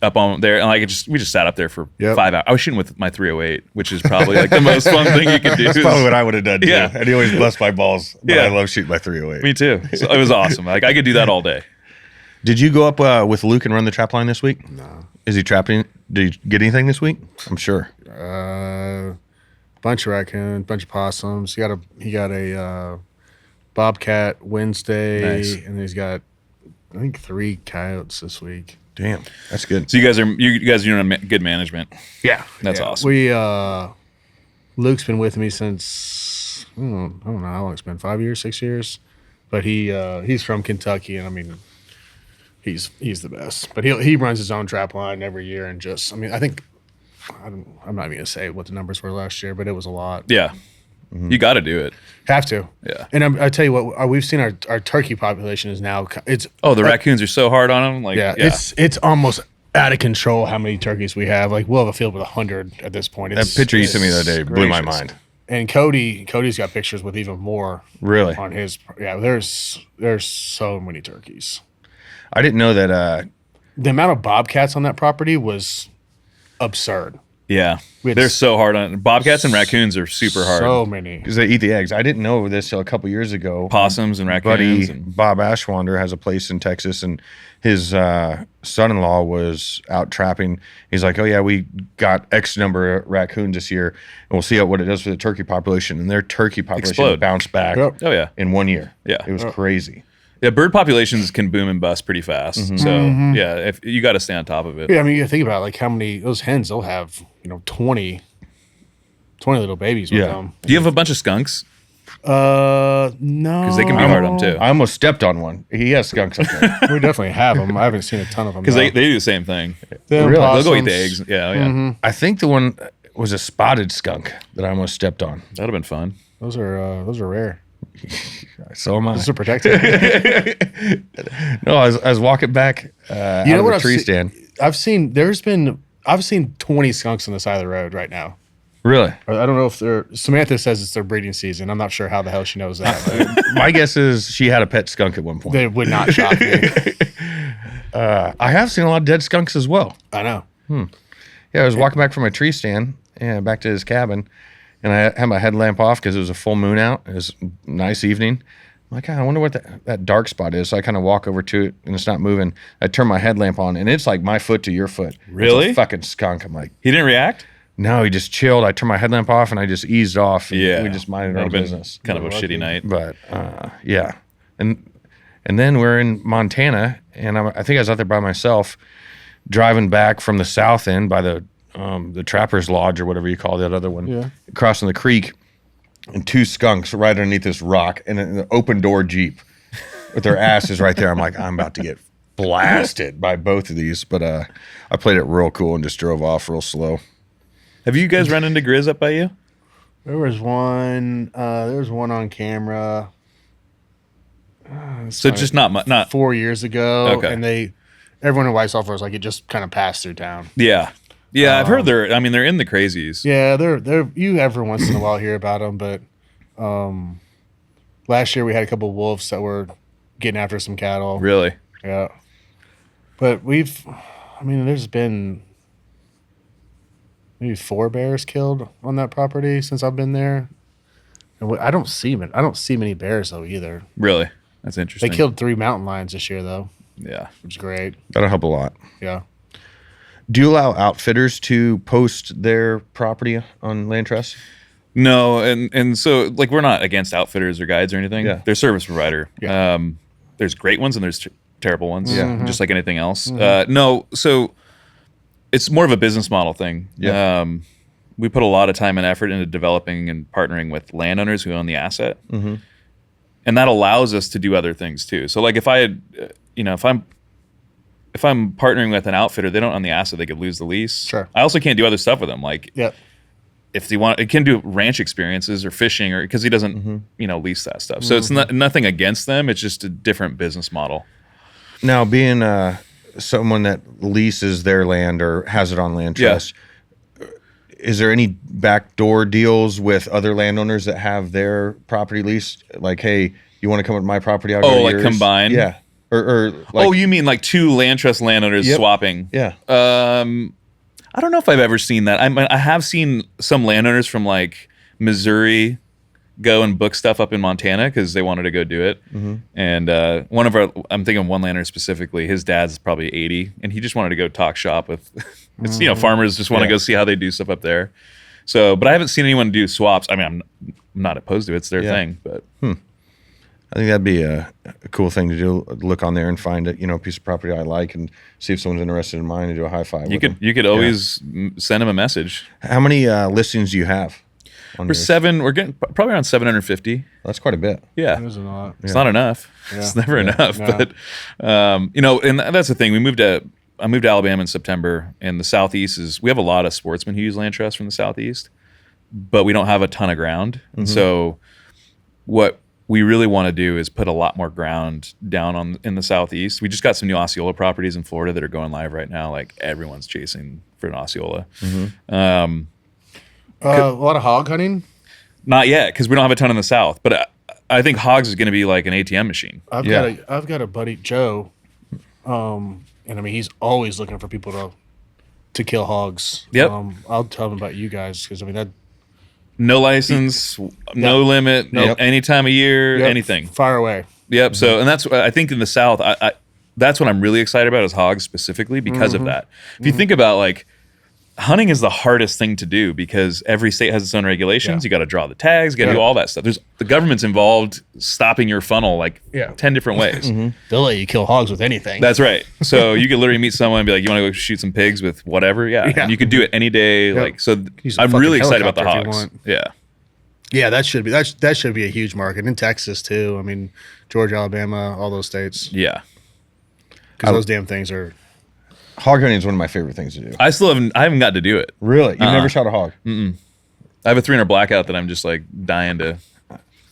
up on there, and like we just sat up there for 5 hours. I was shooting with my 308, which is probably like the most fun thing you could do. That's probably what I would have done too. Yeah. And he always blessed my balls. But Yeah. I love shooting my 308. Me too. So it was awesome. Like I could do that all day. Did you go up with Luke and run the trap line this week? No. Is he trapping? Did you get anything this week? I'm sure. Bunch of raccoons, bunch of possums. He got a bobcat Wednesday, Nice. and he's got I think 3 coyotes this week. Damn, that's good. So you guys are doing good management. Yeah, That's awesome. We Luke's been with me since I don't know how long it's been, 5 years, 6 years, but he's from Kentucky, and I mean he's the best. But he runs his own trap line every year, and just I think I'm not even gonna say what the numbers were last year, but it was a lot. Yeah. You got to do it. Have to. Yeah. And I tell you what, we've seen our turkey population is now it's Oh, the raccoons are so hard on them. Like it's almost out of control how many turkeys we have. Like we'll have a field with 100 at this point. That picture you sent me the other day blew my gracious. mind. And Cody's got pictures with even more. Really? On his there's so many turkeys. I didn't know that. The amount of bobcats on that property was absurd. Yeah. had They're so hard on bobcats and raccoons are super hard. So many. Because they eat the eggs. I didn't know this till a couple years ago. Possums and raccoons. Buddy and, Bob Ashwander has a place in Texas, and his son-in-law was out trapping. He's like, "Oh yeah, we got X number of raccoons this year, and we'll see what it does for the turkey population." And their turkey population Explode. bounced back. Yep. oh yeah. In 1 year. Yeah. It was crazy. Yeah, bird populations can boom and bust pretty fast. Mm-hmm. So yeah, if you got to stay on top of it. Yeah, I mean, you think about like how many those hens they'll have, 20 little babies with Yeah. them. Do you have a bunch of skunks? No, because they can be hard on too. I almost stepped on one. He has skunks up there. We definitely have them. I haven't seen a ton of them Because they do the same thing. really? They'll go eat the eggs. Yeah, yeah. I think the one was a spotted skunk that I almost stepped on. That'd have been fun. Those are rare. So am I. Those are protected. No, I was walking back out of the tree stand. I've seen 20 skunks on the side of the road right now. Really? I don't know if they're. Samantha says it's their breeding season. I'm not sure how the hell she knows that. My guess is she had a pet skunk at one point. They would not shock me. I have seen a lot of dead skunks as well. I know. Yeah, I was walking back from my tree stand and back to his cabin, and I had my headlamp off because it was a full moon out. It was a nice evening. I'm like, I wonder what that dark spot is. So I kind of walk over to it, and it's not moving. I turn my headlamp on, and it's like my foot to your foot. Really? It's a fucking skunk. I'm like, He didn't react? no, he just chilled. I turned my headlamp off, and I just eased off. And Yeah. we just minded our That'd have been business. kind of a shitty night. But yeah, and then we're in Montana, and I think I was out there by myself, driving back from the south end by the Trapper's Lodge or whatever you call that other one, crossing the creek, and two skunks right underneath this rock, and an open door Jeep with their asses right there. I'm like, I'm about to get blasted by both of these, but I played it real cool and just drove off real slow. Have you guys run into Grizz up by you? There was one. There was one on camera. So just not 4 years ago. Okay. And everyone in White Sulphur was like, it just kind of passed through town. Yeah. I've heard they're in the crazies. Yeah, they're you every once in a while hear about them, but last year we had a couple of wolves that were getting after some cattle. Really? Yeah. But there's been maybe 4 bears killed on that property since I've been there. And I don't see many bears though either. Really? That's interesting. They killed 3 mountain lions this year though, Yeah. which is great. That'll help a lot. Yeah. Do you allow outfitters to post their property on LandTrust? No, and so like we're not against outfitters or guides or anything. Yeah. They're service provider. Yeah. There's great ones and there's terrible ones. Yeah. Just like anything else. No, so it's more of a business model thing. Yeah. We put a lot of time and effort into developing and partnering with landowners who own the asset, and that allows us to do other things too. So like if I had, if I'm partnering with an outfitter, they don't own the asset, they could lose the lease. Sure. I also can't do other stuff with them. Like Yep. if they want, it can do ranch experiences or fishing, or because he doesn't, lease that stuff. So it's nothing against them. It's just a different business model. Now, being someone that leases their land or has it on LandTrust, is there any backdoor deals with other landowners that have their property leased? Like, hey, you want to come with my property? I'll go to like yours? combine? Yeah. Or like, you mean like 2 LandTrust landowners swapping? Yeah. I don't know if I've ever seen that. I have seen some landowners from like Missouri go and book stuff up in Montana because they wanted to go do it. And I'm thinking one landowner specifically, his dad's probably 80, and he just wanted to go talk shop with, farmers just want to go see how they do stuff up there. So, but I haven't seen anyone do swaps. I mean, I'm not opposed to it. It's their thing, but. I think that'd be a cool thing to do. Look on there and find a piece of property I like and see if someone's interested in mine and do a high five. You could always send them a message. How many listings do you have? We're getting probably around 750. That's quite a bit. Yeah. There's a lot. It's not enough. Yeah. It's never enough. No. But and that's the thing. I moved to Alabama in September, and the Southeast we have a lot of sportsmen who use LandTrust from the Southeast, but we don't have a ton of ground. And so what we really want to do is put a lot more ground down in the Southeast. We just got some new Osceola properties in Florida that are going live right now. Like everyone's chasing for an Osceola. A lot of hog hunting. Not yet, because we don't have a ton in the South. But I think hogs is going to be like an ATM machine. I've got a buddy, Joe, and he's always looking for people to kill hogs. Yep. I'll tell him about you guys because that. No license, no limit, any time of year, anything. Fire away. Yep. So, and that's, I think in the South, that's what I'm really excited about is hogs specifically because of that. If you think about like, hunting is the hardest thing to do because every state has its own regulations. You got to draw the tags, you got to do all that stuff. The government's involved stopping your funnel like 10 different ways. They'll let you kill hogs with anything. That's right. So you could literally meet someone and be like, you want to go shoot some pigs with whatever? Yeah. And you could do it any day. Like, so I'm really excited about the hogs. Yeah. Yeah, that should be a huge market in Texas too. I mean, Georgia, Alabama, all those states, Yeah. because those damn things are. Hog hunting is one of my favorite things to do. I haven't got to do it. Really? You've never shot a hog? I have a 300 blackout that I'm just like dying to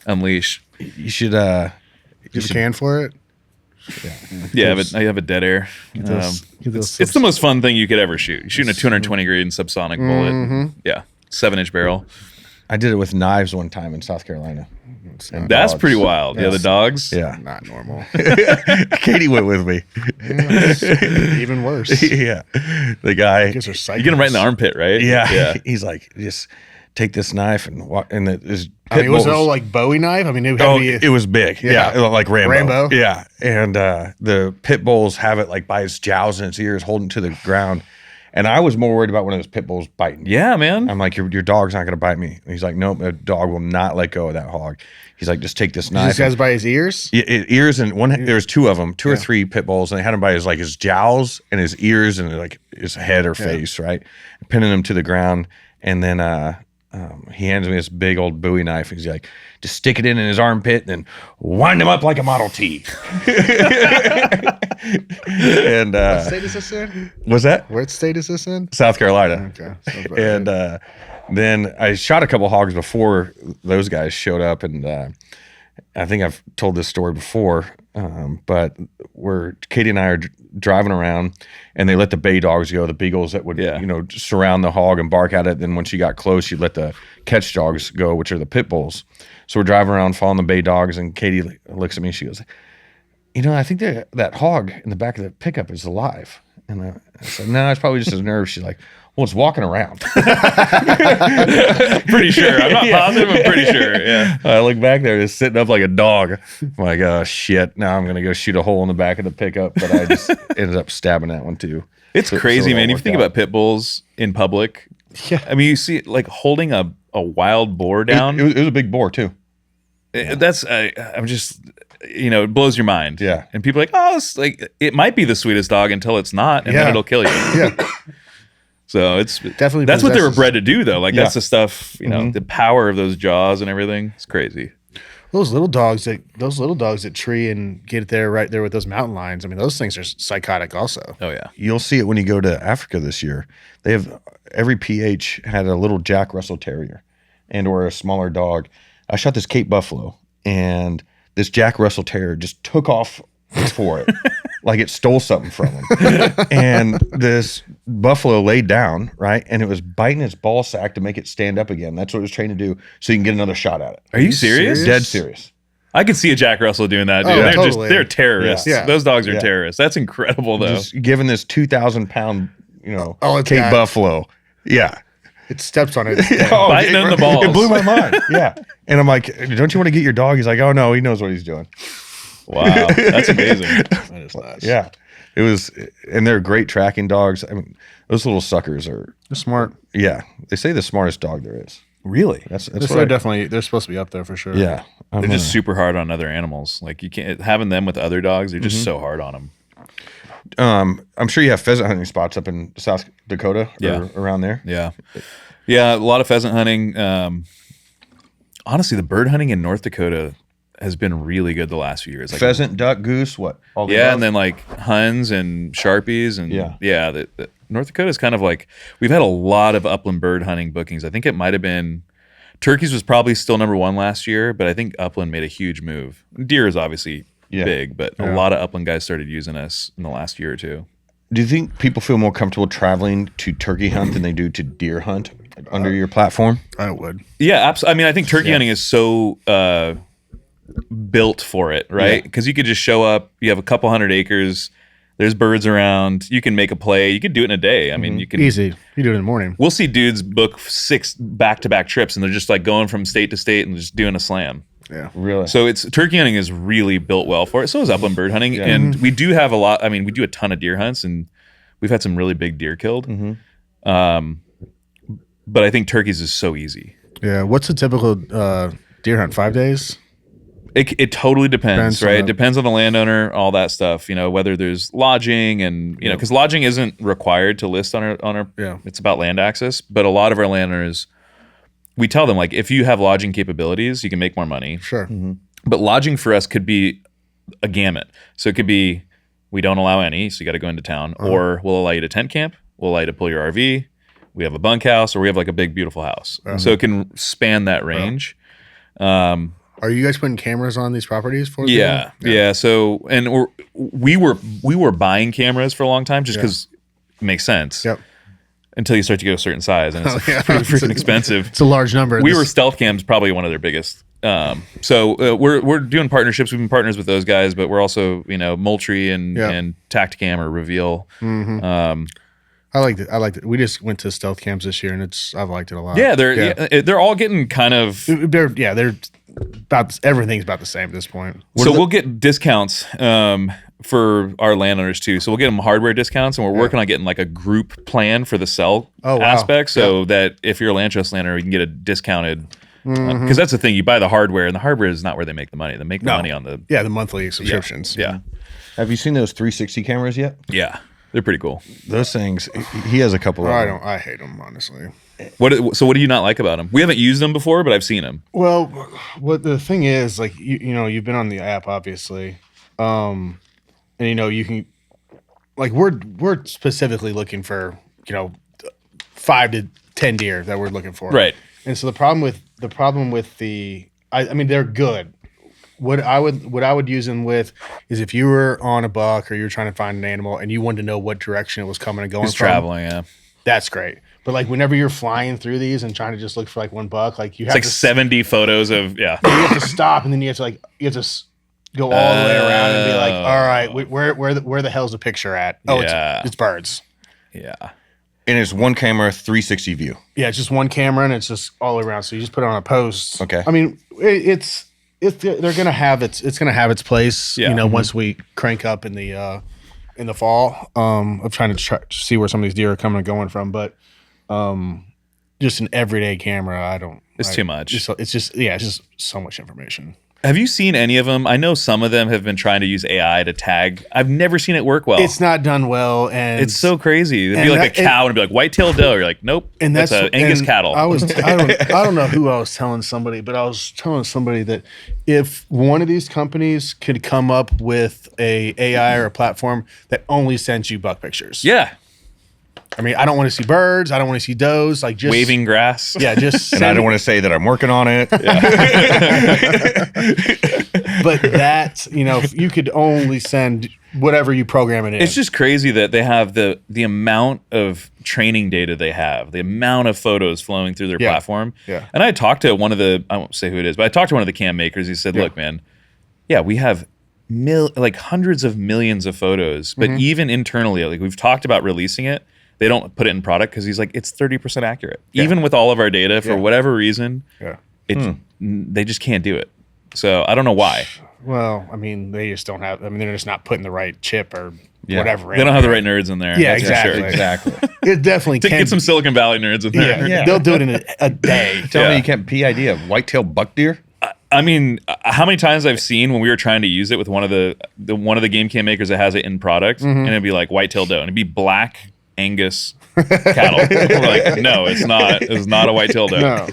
unleash. You should. You have a can for it? Yeah, but I have a dead air. It's the most fun thing you could ever shoot. You're shooting a 220 grain subsonic bullet. Yeah, 7-inch barrel. I did it with knives one time in South Carolina. And That's dogs. pretty wild. Yeah, the dogs. Yeah. Not normal. Katie went with me. Even worse. Yeah. The guy. Guys are psychos. You get them right in the armpit, right? Yeah. He's like, just take this knife and walk. And his I mean, was it all like Bowie knife? I mean, it had to be. it was big. Yeah. Like Rambo. Rambo. Yeah. And the pit bulls have it like by his jowls and its ears holding to the ground. And I was more worried about one of those pit bulls biting. Yeah, man. I'm like, your dog's not going to bite me. And he's like, nope, a dog will not let go of that hog. He's like, just take this knife. These guys by his ears? Ears and one. There's two of them, two or three pit bulls, and they had him by his jowls and his ears and like his head or face, right? Pinning him to the ground, and then he hands me this big old Bowie knife. He's like, just stick it in his armpit and then wind him up like a Model T. And What state is this in? was that What state is this in? South Carolina? Okay. sounds about And right. then I shot a couple hogs before those guys showed up, and I think I've told this story before, but where Katie and I are driving around, and they let the bay dogs go, the beagles that would surround the hog and bark at it. Then when she got close, she'd let the catch dogs go, which are the pit bulls. So we're driving around following the bay dogs, and Katie looks at me. She goes, I think that hog in the back of the pickup is alive. And I said, no, it's probably just his nerves. She's like, well, it's walking around. Pretty sure. I'm not positive. I'm pretty sure. Yeah. I look back there, it's sitting up like a dog. I'm like, oh, shit. Now I'm going to go shoot a hole in the back of the pickup. But I just ended up stabbing that one too. It's So crazy, it all man. If you worked think out. about pit bulls in public, I mean, you see it like holding a wild boar down. It was a big boar too. That's I'm just it blows your mind. Yeah. And people are like, oh, it's like it might be the sweetest dog until it's not, and then Yeah. it'll kill you. Yeah. So it's Definitely that's what they were possesses- bred to do, though. Like that's Yeah. the stuff, the power of those jaws and everything. It's crazy. Those little dogs that tree and get there right there with those mountain lions. I mean, those things are psychotic also. Oh yeah. You'll see it when you go to Africa this year. They have every PH had a little Jack Russell Terrier and or a smaller dog. I shot this Cape Buffalo, and this Jack Russell Terrier just took off for it. Like it stole something from him. And this buffalo laid down, right? And it was biting its ball sack to make it stand up again. That's what it was trained to do, so you can get another shot at it. Are you serious? Dead serious. I could see a Jack Russell doing that, dude. Oh, they're totally. they're terrorists. Yeah. Those dogs are Yeah. terrorists. That's incredible, though. Just given this 2,000-pound, it's Cape got- Buffalo. Yeah. It steps on it. Oh, Biting on the It balls. blew my mind. Yeah. And I'm like, don't you want to get your dog? He's like, oh, no, he knows what he's doing. Wow, that's amazing. That is nuts. Yeah. It was, and they're great tracking dogs. I mean, those little suckers are, They're smart. yeah. They say the smartest dog there is. Really? That's They're what they're supposed to be up there for sure. yeah. They're just super hard on other animals. Like you can't having them with other dogs. They're just so hard on them. I'm sure you have pheasant hunting spots up in South Dakota or around there. Yeah, yeah. A lot of pheasant hunting. Honestly, the bird hunting in North Dakota has been really good the last few years. Like, Pheasant, duck, goose, what? All the yeah, above? and then like huns and sharpies and Yeah. The North Dakota is kind of like we've had a lot of upland bird hunting bookings. I think it might have been turkeys was probably still number one last year, but I think upland made a huge move. Deer is obviously big, but a lot of upland guys started using us in the last year or two. Do you think people feel more comfortable traveling to turkey hunt than they do to deer hunt under your platform? I would. Yeah, absolutely. I mean, I think turkey hunting is so built for it, right? Because you could just show up, you have a couple hundred acres, there's birds around, you can make a play, you could do it in a day. I mean, you can Easy. You do it in the morning. We'll see dudes book 6 back-to-back trips, and they're just like going from state to state and just doing a slam. Yeah. Really? So it's turkey hunting is really built well for it. So is upland bird hunting, and we do have a lot. I mean, we do a ton of deer hunts, and we've had some really big deer killed. But I think turkeys is so easy. Yeah. What's a typical deer hunt? 5 days? It totally depends, Depends on right? It the- depends on the landowner, all that stuff. Whether there's lodging and because lodging isn't required to list on our. Yeah. It's about land access, but a lot of our landowners we tell them like, if you have lodging capabilities, you can make more money. Sure. But lodging for us could be a gamut. So it could be, we don't allow any, so you got to go into town, or we'll allow you to tent camp, we'll allow you to pull your RV, we have a bunkhouse, or we have like a big, beautiful house. So it can span that range. Are you guys putting cameras on these properties for people? Yeah. So, and we were buying cameras for a long time just because it makes sense. Yep. Until you start to go a certain size, and it's pretty freaking expensive. It's a large number. We were Stealth Cam's probably one of their biggest. So we're doing partnerships. We've been partners with those guys, but we're also Moultrie and Tacticam or Reveal. I liked it. We just went to Stealth Cams this year, and I've liked it a lot. Yeah, they're all getting kind of. They're about everything's about the same at this point. We'll get discounts for our landowners too. So we'll get them hardware discounts, and we're working on getting like a group plan for the cell aspect, so that if you're a LandTrust landowner, you can get a discounted. Because that's the thing, you buy the hardware, and the hardware is not where they make the money. They make the money on the the monthly subscriptions. Yeah. Have you seen those 360 cameras yet? Yeah, they're pretty cool. Those things. He has a couple of them. I hate them, honestly. What do you not like about them? We haven't used them before, but I've seen them. Well, what the thing is, like you've been on the app, obviously, and you can, like, we're specifically looking for 5 to 10 deer that we're looking for, right? And so the problem with I mean, they're good. What I would use them with is if you were on a buck or you were trying to find an animal and you wanted to know what direction it was coming and going from. Traveling, yeah. That's great. But like whenever you're flying through these and trying to just look for like one buck, like you have it's like 70 photos of you have to stop, and then you have to go all the way around and be like, all right, where the hell's the picture at? Oh, it's birds. Yeah. And it's one camera, 360 view. Yeah, it's just one camera and it's just all around. So you just put it on a post. Okay. I mean, they're gonna have it's gonna have its place. Yeah. Once we crank up in the fall. I'm trying to see where some of these deer are coming and going from, but just an everyday camera, It's too much. It's just so much information. Have you seen any of them? I know some of them have been trying to use AI to tag. I've never seen it work well. It's not done well, and it's so crazy. It'd be like a cow and it'd be like white-tailed doe. You're like, nope. And that's an Angus cattle. I don't know who I was telling somebody, but I was telling somebody that if one of these companies could come up with a AI or a platform that only sends you buck pictures. Yeah. I mean, I don't want to see birds. I don't want to see does. Like just waving grass. Yeah, just. And I don't want to say that I'm working on it. But that, you could only send whatever you program it in. It's just crazy that they have the amount of training data they have, the amount of photos flowing through their platform. Yeah. And I talked to one of the, I won't say who it is, but I talked to one of the cam makers. He said, look, man, we have hundreds of millions of photos, but even internally, like we've talked about releasing it. They don't put it in product because he's like, it's 30% accurate. Yeah. Even with all of our data, for whatever reason, they just can't do it. So I don't know why. Well, I mean, they just don't have. I mean, they're just not putting the right chip or whatever. They don't have the right nerds in there. Yeah, exactly. It definitely can get some Silicon Valley nerds in there. Yeah. They'll do it in a day. Tell me you can't PID a white-tailed buck deer? I mean, how many times I've seen when we were trying to use it with one of the game cam makers that has it in product, and it'd be like white-tailed doe, and it'd be black Angus cattle. We're like, no, it's not. It's not a white-tailed doe. No.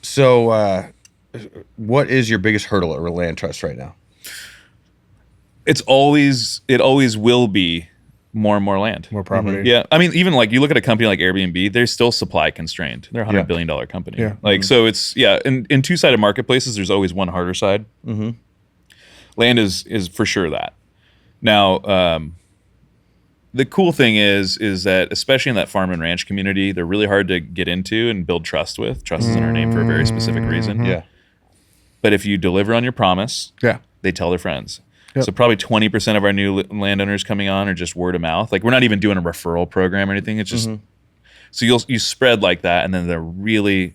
So, what is your biggest hurdle at LandTrust right now? It always will be more and more land, more property. Mm-hmm. Yeah, I mean, even like you look at a company like Airbnb, they're still supply constrained. They're $100 billion company. Yeah. Like so, it's in two-sided marketplaces, there's always one harder side. Mm-hmm. Land is for sure that. Now, the cool thing is that especially in that farm and ranch community, they're really hard to get into and build trust with. Trust is in our name for a very specific reason. Yeah. But if you deliver on your promise, they tell their friends. Yep. So probably 20% of our new landowners coming on are just word of mouth. Like we're not even doing a referral program or anything. It's just so you spread like that, and then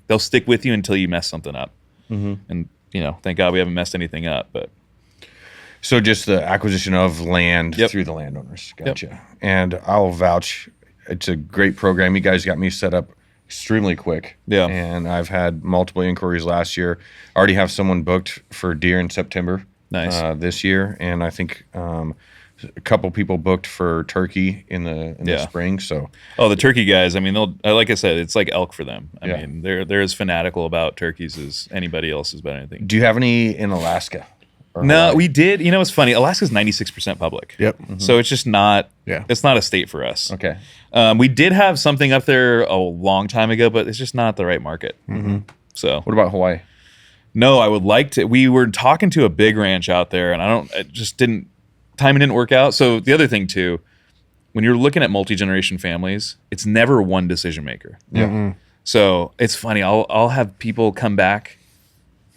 they'll stick with you until you mess something up. And thank God we haven't messed anything up. But so just the acquisition of land through the landowners. Gotcha. Yep. And I'll vouch. It's a great program. You guys got me set up extremely quick. Yeah. And I've had multiple inquiries last year. I already have someone booked for deer in September. Nice. This year, and I think a couple people booked for turkey in the spring. So the turkey guys, I mean, like I said, it's like elk for them. I Yeah. mean, they're as fanatical about turkeys as anybody else is about anything. do you have any in Alaska? Or No, Hawaii? we did. You know, it's funny. Alaska's 96% public. Yep. So it's just not. Yeah. It's not a state for us. Okay. We did have something up there a long time ago, but it's just not the right market. So What about Hawaii? no, I would like to. We were talking to a big ranch out there, and timing didn't work out. So the other thing too, when you're looking at multi-generation families, it's never one decision maker. Yeah. So it's funny. I'll have people come back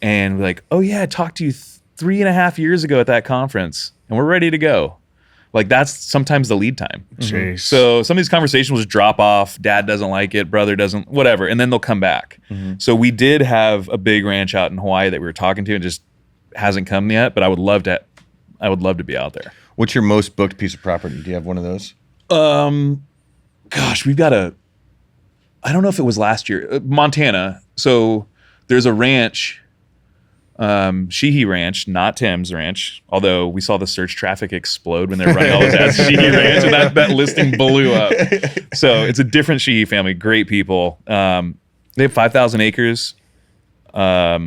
and be like, "Oh yeah, I talked to you 3.5 years ago at that conference, and we're ready to go." Like that's sometimes the lead time. Jeez. So some of these conversations will just drop off. Dad doesn't like it, brother doesn't, whatever, and then they'll come back. So we did have a big ranch out in Hawaii that we were talking to, and just hasn't come yet. But I would love to be out there. What's your most booked piece of property? Do you have one of those? Gosh, we've got I don't know if it was last year, Montana. So there's a ranch, Sheehy Ranch, not Tim's ranch. Although we saw the search traffic explode when they were running all those ads, Sheehy Ranch, and that listing blew up. So it's a different Sheehy family, great people. They have 5,000 acres. I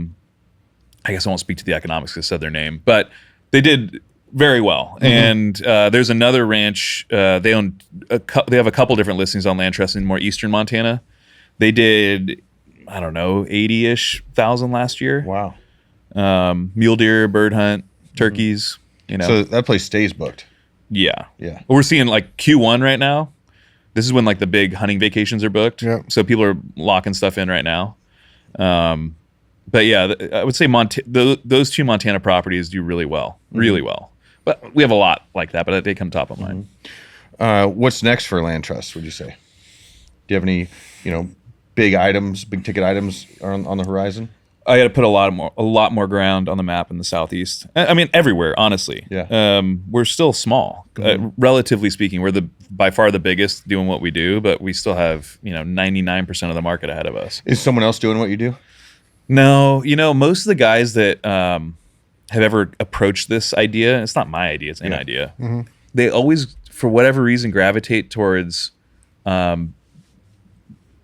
guess I won't speak to the economics because I said their name, but they did very well. And there's another ranch. They have a couple different listings on LandTrust in more eastern Montana. They did, I don't know, 80-ish thousand last year. Wow. Mule deer, bird hunt, turkeys. You know, So that place stays booked. yeah. Yeah. We're seeing like Q1 right now. This is when like the big hunting vacations are booked. Yeah. So people are locking stuff in right now. But yeah, I would say those two Montana properties do really well, But we have a lot like that, but they come top of mind. What's next for LandTrust, would you say? Do you have any, big ticket items on the horizon? I got to put a lot more ground on the map in the southeast. I mean, everywhere, honestly. Yeah. We're still small, relatively speaking. We're by far the biggest doing what we do, but we still have 99% of the market ahead of us. Is someone else doing what you do? No, most of the guys that have ever approached this idea, it's not my idea, it's an idea. They always, for whatever reason, gravitate towards guides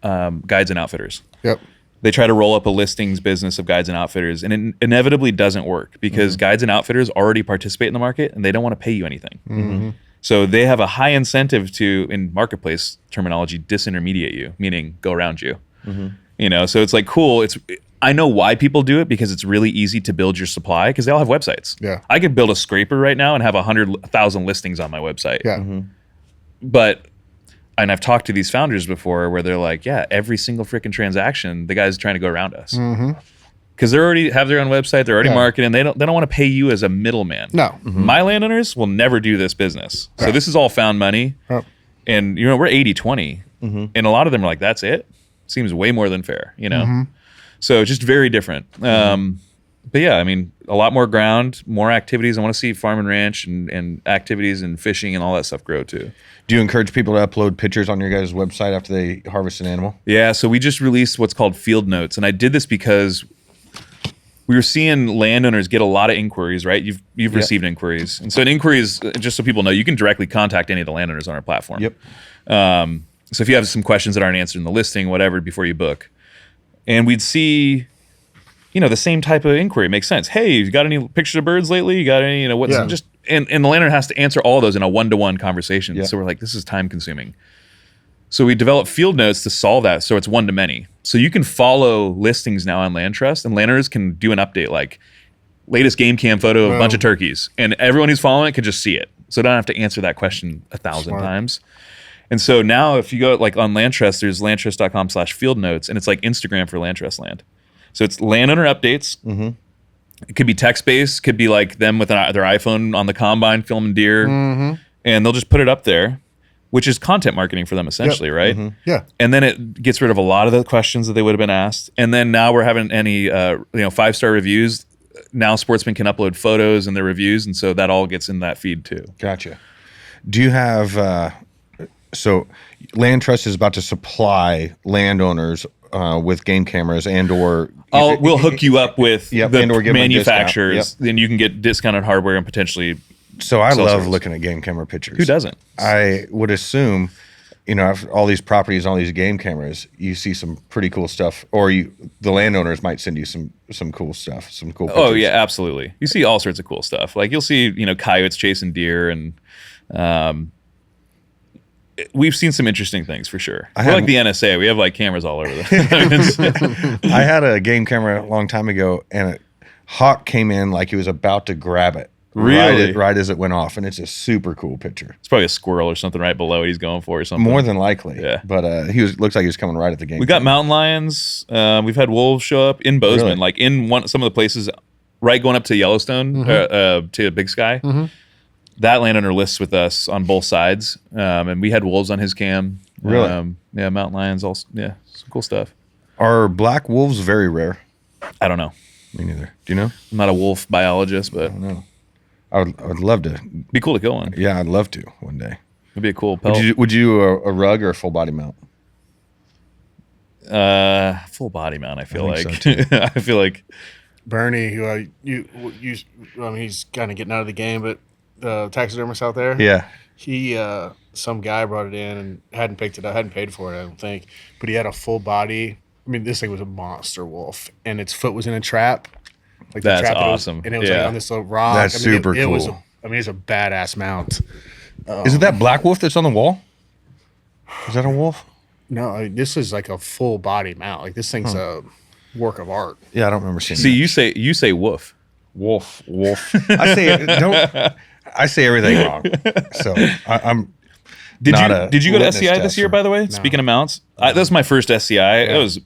and outfitters. Yep. They try to roll up a listings business of guides and outfitters, and it inevitably doesn't work because guides and outfitters already participate in the market and they don't want to pay you anything. So they have a high incentive to, in marketplace terminology, disintermediate you, meaning go around you. So it's like, cool. I know why people do it because it's really easy to build your supply because they all have websites. Yeah. I could build a scraper right now and have 100,000 listings on my website. Yeah. And I've talked to these founders before where they're like, yeah, every single freaking transaction, the guy's trying to go around us. Because they already have their own website, they're already marketing. They don't want to pay you as a middleman. No. My landowners will never do this business. So this is all found money. And we're 80-20. And a lot of them are like, that's it? Seems way more than fair, So just very different. But yeah, I mean, a lot more ground, more activities. I want to see farm and ranch and activities and fishing and all that stuff grow too. Do you encourage people to upload pictures on your guys' website after they harvest an animal? Yeah, so we just released what's called field notes. And I did this because we were seeing landowners get a lot of inquiries, right? You've received inquiries. And so inquiries, just so people know, you can directly contact any of the landowners on our platform. Yep. So if you have some questions that aren't answered in the listing, whatever, before you book. And we'd see, the same type of inquiry. Makes sense. Hey, you got any pictures of birds lately? You got any, what's just, and the landowner has to answer all those in a one-to-one conversation. Yeah. So we're like, this is time consuming. So we developed field notes to solve that. So it's one-to-many. So you can follow listings now on LandTrust and landowners can do an update like latest game cam photo of a bunch of turkeys. And everyone who's following it can just see it. So they don't have to answer that question 1,000 times. And so now if you go like on LandTrust, there's landtrust.com/field notes, and it's like Instagram for LandTrust land. So it's landowner updates. It could be text-based, could be like them with their iPhone on the combine filming deer, and they'll just put it up there, which is content marketing for them essentially, right? Yeah. And then it gets rid of a lot of the questions that they would have been asked. And then now we're having any 5-star reviews. Now sportsmen can upload photos and their reviews, and so that all gets in that feed too. Gotcha. Do you have... So LandTrust is about to supply landowners with game cameras and/or we'll hook you up with and/or the give them a manufacturers. discount. Then you can get discounted hardware and potentially So I cell love service. looking at game camera pictures. Who doesn't? I would assume, after all these properties, all these game cameras, you see some pretty cool stuff, or the landowners might send you some cool stuff, some cool pictures. Oh yeah, absolutely. You see all sorts of cool stuff. Like you'll see, coyotes chasing deer, and we've seen some interesting things for sure. We're like the NSA. We have like cameras all over the. I had a game camera a long time ago, and a hawk came in like he was about to grab it. Really? Right as it went off, and it's a super cool picture. It's probably a squirrel or something right below it he's going for or something. More than likely. Yeah. But looks like he was coming right at the game. We got mountain lions. We've had wolves show up in Bozeman, Really? like in some of the places right going up to Yellowstone, to Big Sky. That landowner lists with us on both sides, and we had wolves on his cam. Really? Yeah, mountain lions. Also, yeah, some cool stuff. Are black wolves very rare? I don't know. Me neither. Do you know? I'm not a wolf biologist, but No. I would love to. be cool to kill one. Yeah, I'd love to one day. It'd be a cool pelt. Would you do a rug or a full body mount? Full body mount. I feel I like. think so, I feel like Bernie, who he's kind of getting out of the game, but the taxidermist out there, Yeah. he some guy brought it in and hadn't picked it up, hadn't paid for it, I don't think, but he had a full body. I mean, this thing was a monster wolf, and its foot was in a trap. Like That's the trap awesome. And it was Yeah. like on this little rock. That's super it was cool. it's a badass mount. Is it that black wolf that's on the wall? Is that a wolf? No, this is like a full body mount. Like this thing's a work of art. Yeah, I don't remember seeing. see that. you say wolf. Wolf. I say everything wrong. So I'm. Did you go to litmus SCI this test year, for- by the way? Speaking of mounts, that was my first SCI. It was,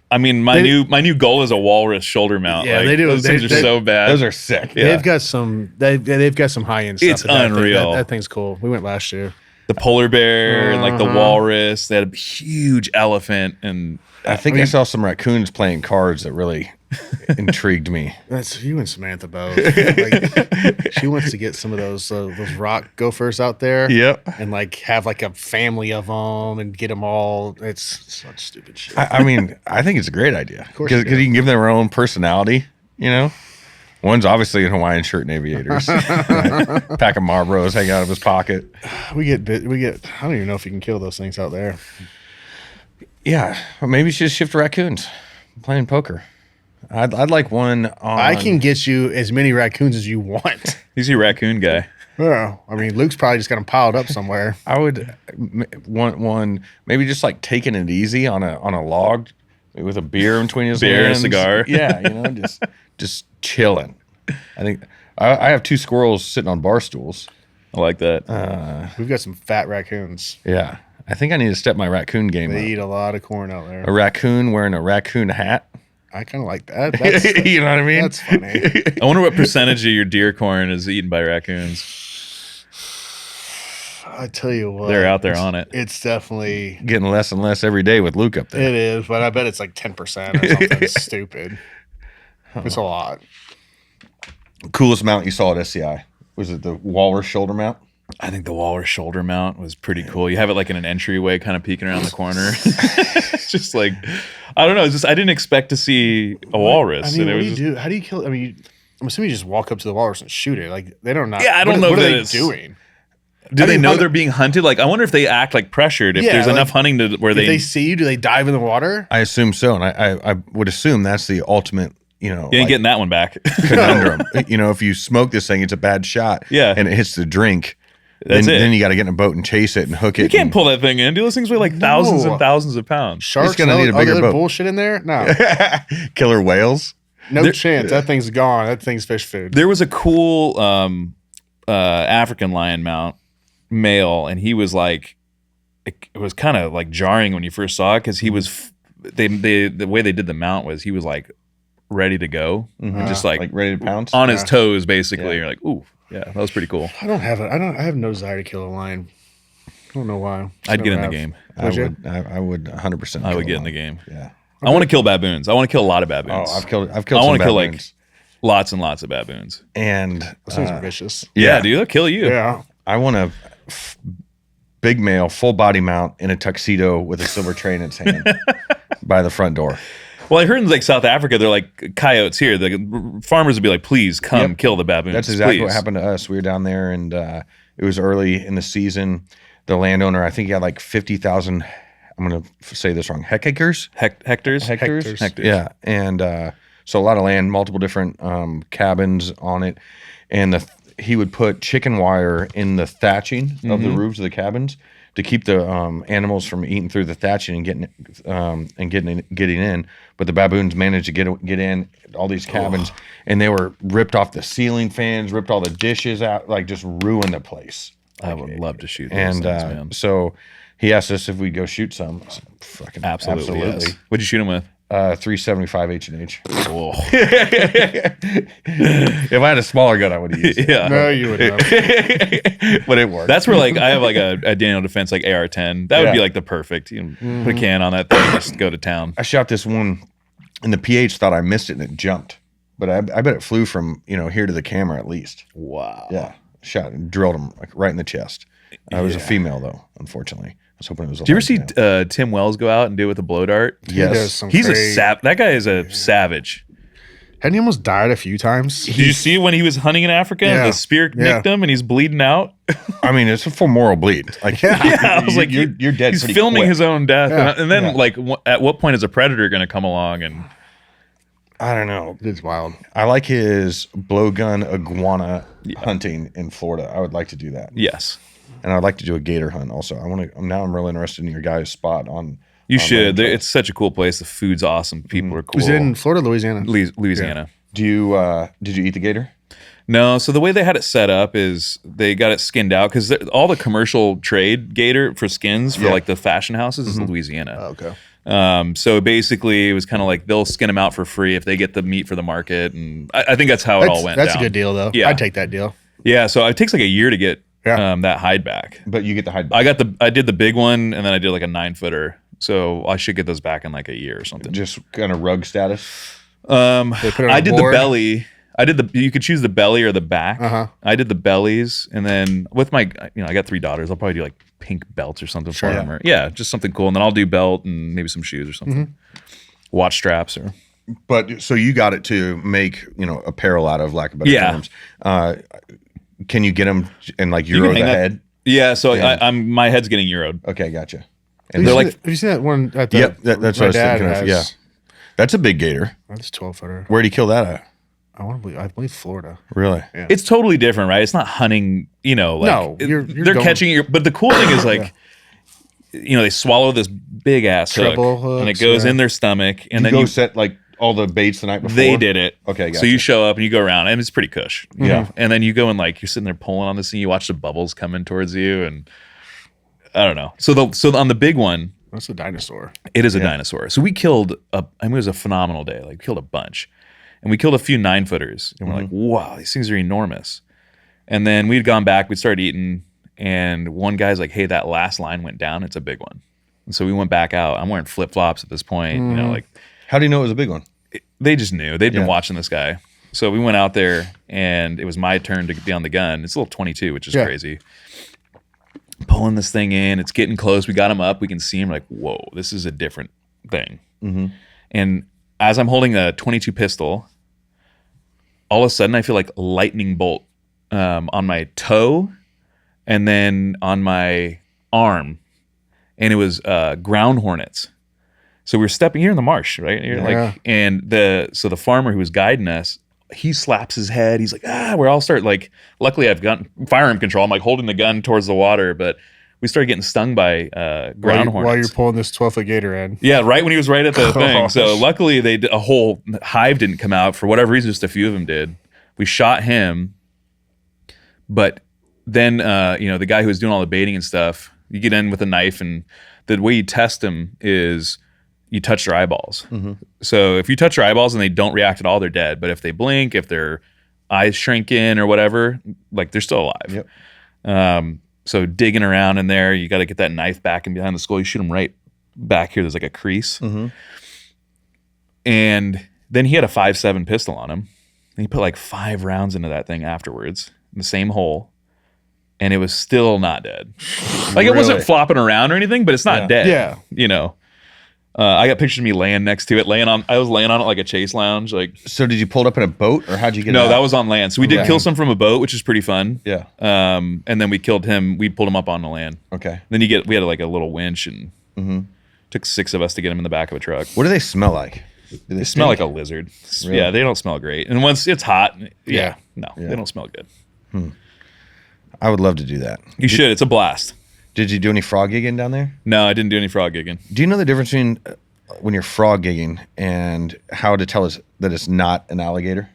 I mean, my They- new goal is a walrus shoulder mount. Yeah, Like, they do. Those things are so bad. Those are sick. Yeah. They've got some. They've got some high end stuff. It's but that thing- unreal. that thing's cool. We went last year. The polar bear and like the Uh-huh. walrus. They had a huge elephant, and I think I saw some raccoons playing cards that really intrigued me. That's you and Samantha both. Like, she wants to get some of those rock gophers out there. Yep. And like have like a family of them and get them all. It's such stupid shit. I mean, I think it's a great idea course because you do. you can give them their own personality. One's obviously in Hawaiian shirt and aviators, right? Pack of Marlboros hanging out of his pocket. We get. I don't even know if you can kill those things out there. Yeah, or maybe you should just shift to raccoons. Playing poker. I'd like one on. I can get you as many raccoons as you want. he's a raccoon guy. Yeah, I mean, Luke's probably just got them piled up somewhere. I would want one. Maybe just like taking it easy on a log with a beer in between his Beer and a hands. cigar. Yeah, just chilling. I think I have 2 squirrels sitting on bar stools. I like that. We've got some fat raccoons. Yeah, I think I need to step my raccoon game They up. eat a lot of corn out there. A raccoon wearing a raccoon hat. I kind of like that. That's, You know what I mean? that's funny. I wonder what percentage of your deer corn is eaten by raccoons. I tell you what, They're out there on it. It's definitely Getting less and less every day with Luke up there. it is, but I bet it's like 10% or something stupid. It's a lot. Coolest mount you saw at SCI? Was it the walrus shoulder mount? I think the walrus shoulder mount was pretty cool. You have it like in an entryway, kind of peeking around the corner. It's just like, I don't know. It's just I didn't expect to see a walrus. I mean, and it what was do you just- do? How do you kill? I mean, I'm assuming you just walk up to the walrus and shoot it. Like they don't know. Yeah, I don't know What if are that they is- doing? Do How do they you know hunt- they're being hunted? Like, I wonder if they act like pressured. If Yeah, there's like, enough hunting to where If they they see you, do they dive in the water? I assume so, and I would assume that's the ultimate. you ain't like, getting that one back. conundrum. If you smoke this thing, it's a bad shot. Yeah. and it hits the drink. That's it. Then you got to get in a boat and chase it and hook it. You can't and- pull that thing in, dude. Those things weigh like thousands No. and thousands of pounds. Sharks gonna need a bigger other boat. bullshit in there? No, killer whales. no chance. That thing's gone. That thing's fish food. There was a cool African lion mount male, and he was like, it was kind of like jarring when you first saw it because he was, the way they did the mount was he was like ready to go, and just like ready to pounce. on his toes, basically. Yeah. You're like, ooh, yeah, that was pretty cool. I don't have it. I have no desire to kill a lion. I don't know why. Just I'd get never in the have. game. I would 100%. I would get in the game. Yeah. I want to kill baboons. I want to kill a lot of Oh, baboons. I've killed. I some want to kill like baboons. lots and lots of baboons. And Those things are vicious. Yeah, dude, they'll kill you. Yeah. I want a big male, full body mount in a tuxedo with a silver tray in its hand by the front door. Well, I heard in like South Africa, they're like coyotes here. The farmers would be like, please come kill the baboons. That's exactly what please. happened to us. We were down there, and it was early in the season. The landowner, I think he had like 50,000, I'm going to say this wrong, hectares? Hectares? Hectares. Yeah. And so a lot of land, multiple different cabins on it. And he would put chicken wire in the thatching of the roofs of the cabins to keep the animals from eating through the thatching and getting in. But the baboons managed to get in all these cabins, and they were ripped off the ceiling fans, ripped all the dishes out, like just ruined the place. I would love to shoot those And things, man. so he asked us if we'd go shoot some. Fucking Absolutely. Yes. What'd you shoot them with? 375 H&H. Whoa. If I had a smaller gun, I would have used it. Yeah. No, you would have. But it worked. That's where like I have like a Daniel Defense like AR-10. That would be like the perfect. You know, put a can on that thing, just go to town. I shot this one, and the PH thought I missed it, and it jumped. But I bet it flew from here to the camera at least. Wow. Yeah, shot and drilled him like right in the chest. It was a female though, unfortunately. I was hoping it was. Do you ever see Tim Wells go out and do it with a blow dart? Yes, He's a that guy is a savage. Hadn't he almost died a few times? Did you see when he was hunting in Africa and the spear nicked him and he's bleeding out? I mean, it's a full moral bleed. Like, I was like, you're dead. He's pretty filming quick. his own death, and then Yeah. like, at what point is a predator going to come along? And I don't know. It's wild. I like his blowgun iguana hunting in Florida. I would like to do that. yes, And I'd like to do a gator hunt also. I'm really interested in your guys' spot on. you on should. LandTrust. It's such a cool place. The food's awesome. People are cool. Was it in Florida, Louisiana? Louisiana? Do you did you eat the gator? No. So the way they had it set up is they got it skinned out because all the commercial trade gator for skins for like the fashion houses is Louisiana. Oh, okay. So basically, it was kind of like they'll skin them out for free if they get the meat for the market, and I think that's how it all went. That's down. a good deal, though. Yeah. I'd take that deal. Yeah. So it takes like a year to get that hide back. But you get the hide. I did the big one, and then I did like a 9-footer. So I should get those back in like a year or something. Just kind of rug status. They put it on I a did board. the belly. You could choose the belly or the back. I did the bellies, and then with my, I got 3 daughters. I'll probably do like pink belts or something for them. Or, just something cool. And then I'll do belt and maybe some shoes or something. Watch straps or. But so you got it to make apparel out of, lack of better terms. Can you get them and like Euro the hang that- head? Yeah. So my head's getting Euroed. Okay, gotcha. Have And you, they're seen like, have you seen that one at the yep, that's what I was thinking of. has, Yeah, that's a big gator. That's 12-footer. Where'd he kill that at? I believe Florida. Really? Yeah. It's totally different, right? It's not hunting, like No, you're they're going- catching your. But the cool thing is like, they swallow this big ass hook, Treble and it hooks, goes yeah. in their stomach, and You then go you set like all the baits the night before. they did it. Okay, So gotcha. you show up and you go around, and it's pretty cush. Yeah. And then you go and like you're sitting there pulling on this thing, you watch the bubbles coming towards you, and I don't know. So on the big one, That's a dinosaur. it is a dinosaur. So we killed it was a phenomenal day. Like we killed a bunch. And we killed a few 9-footers. And we're like, wow, these things are enormous. And then we'd gone back, we'd started eating, and one guy's like, hey, that last line went down. It's a big one. And so we went back out. I'm wearing flip-flops at this point. Like How do you know it was a big one? they just knew. They'd been Yeah. watching this guy. So we went out there, and it was my turn to be on the gun. It's a little 22, which is crazy. Pulling this thing in. It's getting close. We got him up. We can see him. Like, whoa, this is a different thing. And as I'm holding a 22 pistol, all of a sudden I feel like a lightning bolt on my toe and then on my arm. And it was ground hornets. So we were stepping here in the marsh, right? You're and the farmer who was guiding us, he slaps his head. He's like, we're all start like, luckily I've got firearm control. I'm like holding the gun towards the water, but we started getting stung by ground hornets. While you're pulling this 12-foot gator in. Yeah, right when he was right at the thing. So luckily a whole hive didn't come out. For whatever reason, just a few of them did. We shot him. But then, the guy who was doing all the baiting and stuff, you get in with a knife, and the way you test them is you touch their eyeballs. So if you touch their eyeballs and they don't react at all, they're dead. But if they blink, if their eyes shrink in or whatever, like they're still alive. Yep. So digging around in there, you got to get that knife back in behind the skull. You shoot him right back here. There's like a crease. And then he had a 5.7 pistol on him. And he put like 5 rounds into that thing afterwards in the same hole. And it was still not dead. Like it wasn't flopping around or anything, but it's not dead. Yeah. I got pictures of me laying next to it, I was laying on it like a chase lounge. Like, So did you pull it up in a boat, or how'd you get it no, out? that was on land. So we did Okay. kill some from a boat, which is pretty fun. Yeah. And then we killed him. We pulled him up on the land. Okay. Then we had like a little winch, and took 6 of us to get him in the back of a truck. What do they smell like? Do They smell like a lizard. Really? Yeah, they don't smell great. And once it's hot, Yeah. they don't smell good. I would love to do that. You should. It's a blast. Did you do any frog gigging down there? No, I didn't do any frog gigging. Do you know the difference between when you're frog gigging and how to tell us that it's not an alligator?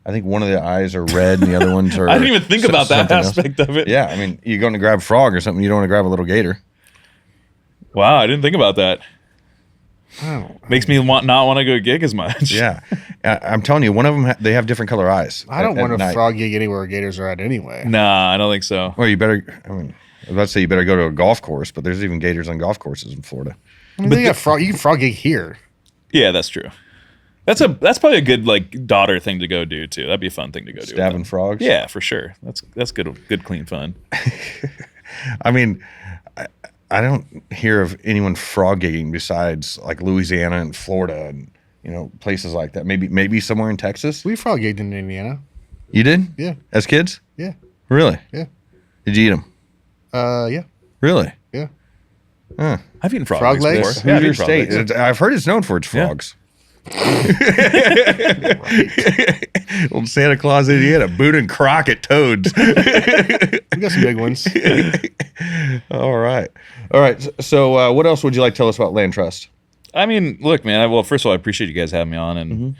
I think one of the eyes are red and the other ones are. I didn't even think about that something else. aspect of it. Yeah, I mean, you're going to grab frog or something. You don't want to grab a little gator. Wow, I didn't think about that. Makes me not want to go gig as much. Yeah, I'm telling you, one of them they have different color eyes. I don't at want to night. frog gig anywhere where gators are at anyway. Nah, I don't think so. Well, you better. I mean, I was about to say you better go to a golf course, but there's even gators on golf courses in Florida. I mean, you can frog gig here. Yeah, that's true. That's probably a good like daughter thing to go do too. That'd be a fun thing to go do. with Stabbing them. frogs. Yeah, for sure. That's good clean fun. I mean, I don't hear of anyone frog gigging besides like Louisiana and Florida and places like that. Maybe somewhere in Texas. We frog gigged in Indiana. You did? Yeah. As kids? Yeah. Really? Yeah. Did you eat them? Yeah. Really? Yeah. Huh. I've eaten Frog legs? before. Yeah, I've Hoosier eaten frog State. legs. I've heard it's known for its frogs. Old Santa Claus, Indiana, Boone and Crockett toads. We got some big ones. All right. So what else would you like to tell us about Land Trust? I mean, look, man. Well, first of all, I appreciate you guys having me on, and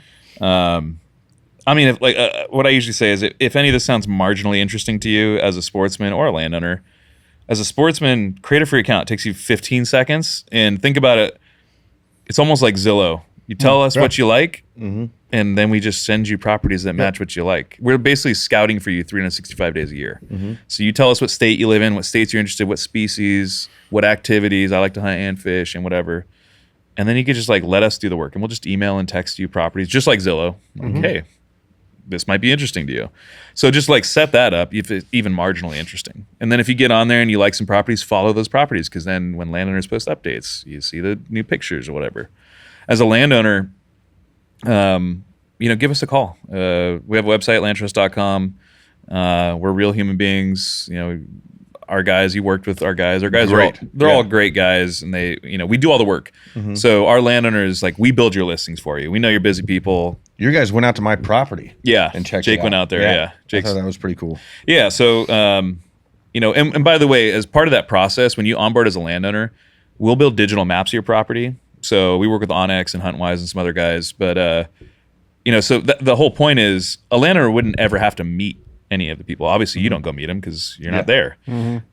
I mean, if, what I usually say is, if any of this sounds marginally interesting to you as a sportsman or a landowner, as a sportsman, create a free account. It takes you 15 seconds, and think about it. It's almost like Zillow. You tell us what you like, and then we just send you properties that match what you like. We're basically scouting for you 365 days a year. So you tell us what state you live in, what states you're interested, what species, what activities. I like to hunt and fish and whatever. And then you can just like let us do the work, and we'll just email and text you properties, just like Zillow. Like, hey, this might be interesting to you. So just like set that up if it's even marginally interesting. And then if you get on there and you like some properties, follow those properties, because then when landowners post updates, you see the new pictures or whatever. As a landowner, give us a call. We have a website, landtrust.com. We're real human beings. Our guys, you worked with our guys. Our guys Great. they're all great guys, and we do all the work. So our landowners, like, we build your listings for you. We know you're busy people. You guys went out to my property. Yeah, And checked Jake it went out there. Yeah, I Jake's thought that was pretty cool. Yeah. So, and by the way, as part of that process, when you onboard as a landowner, we'll build digital maps of your property. So we work with Onyx and HuntWise and some other guys. But, so the whole point is a landowner wouldn't ever have to meet any of the people. Obviously, you don't go meet them because you're not there.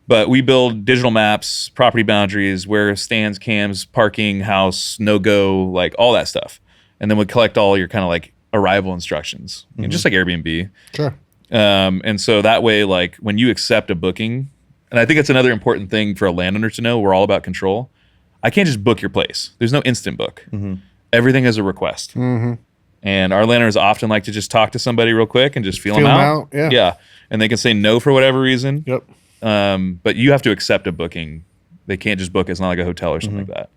But we build digital maps, property boundaries, where stands, cams, parking, house, no-go, like all that stuff. And then we collect all your kind of like arrival instructions, just like Airbnb. Sure. And so that way, like when you accept a booking, and I think it's another important thing for a landowner to know, we're all about control. I can't just book your place. There's no instant book. Everything is a request. And our landowners often like to just talk to somebody real quick and just feel them out. Yeah. And they can say no for whatever reason. Yep. But you have to accept a booking. They can't just book it. It's not like a hotel or something like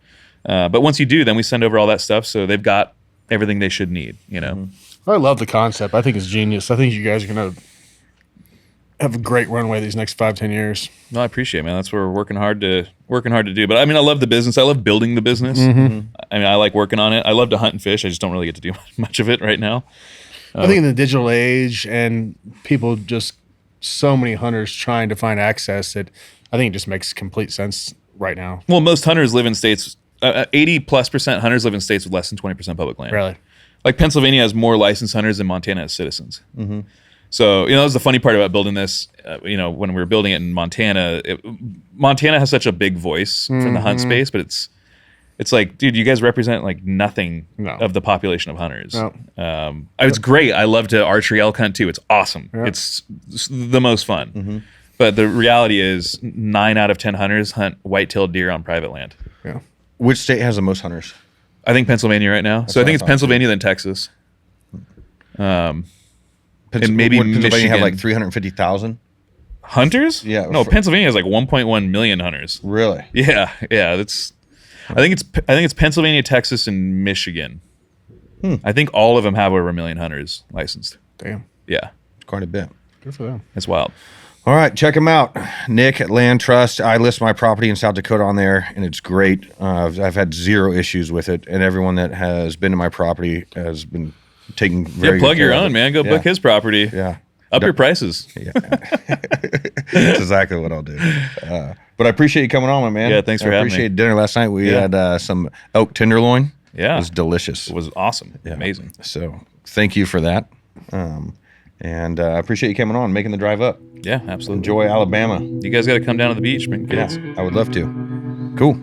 that. But once you do, then we send over all that stuff. So they've got everything they should need, I love the concept. I think it's genius. I think you guys are going to have a great runway these next 5-10 years. No, I appreciate it, man. That's what we're working hard to do. But I mean, I love the business. I love building the business. I mean, I like working on it. I love to hunt and fish. I just don't really get to do much of it right now. I think in the digital age and people just so many hunters trying to find access, that I think it just makes complete sense right now. Well, most hunters live in states, 80+% hunters live in states with less than 20% public land. Really? Like Pennsylvania has more licensed hunters than Montana has citizens. So, that was the funny part about building this. When we were building it in Montana, Montana has such a big voice from the hunt space, but it's like, dude, you guys represent like nothing of the population of hunters. No. It's great. I love to archery elk hunt too. It's awesome. Yeah. It's the most fun. But the reality is 9 out of 10 hunters hunt white-tailed deer on private land. Yeah. Which state has the most hunters? I think Pennsylvania right now. So I what think I it's thought, Pennsylvania, then Texas. And maybe Pennsylvania Michigan. have like 350,000. Hunters? Yeah, No, Pennsylvania has like 1.1 million hunters. Really? Yeah. That's. I think it's Pennsylvania, Texas, and Michigan. I think all of them have over 1 million hunters licensed. Damn. Yeah, Quite a bit. Good for them. that's wild. All right, check him out. Nic at LandTrust. I list my property in South Dakota on there, and it's great. I've had zero issues with it, and everyone that has been to my property has been taking very Yeah, plug good care your of own, it. man. Go Yeah. book his property. Yeah. Up your prices. That's exactly what I'll do. But I appreciate you coming on, my man. Yeah, thanks for I having me. appreciate dinner last night. We Yeah. had some elk tenderloin. Yeah. It was delicious. It was awesome. Amazing. So thank you for that. And I appreciate you coming on, making the drive up. Yeah, absolutely. Enjoy Alabama. You guys got to come down to the beach, bring kids. Yeah, I would love to. Cool.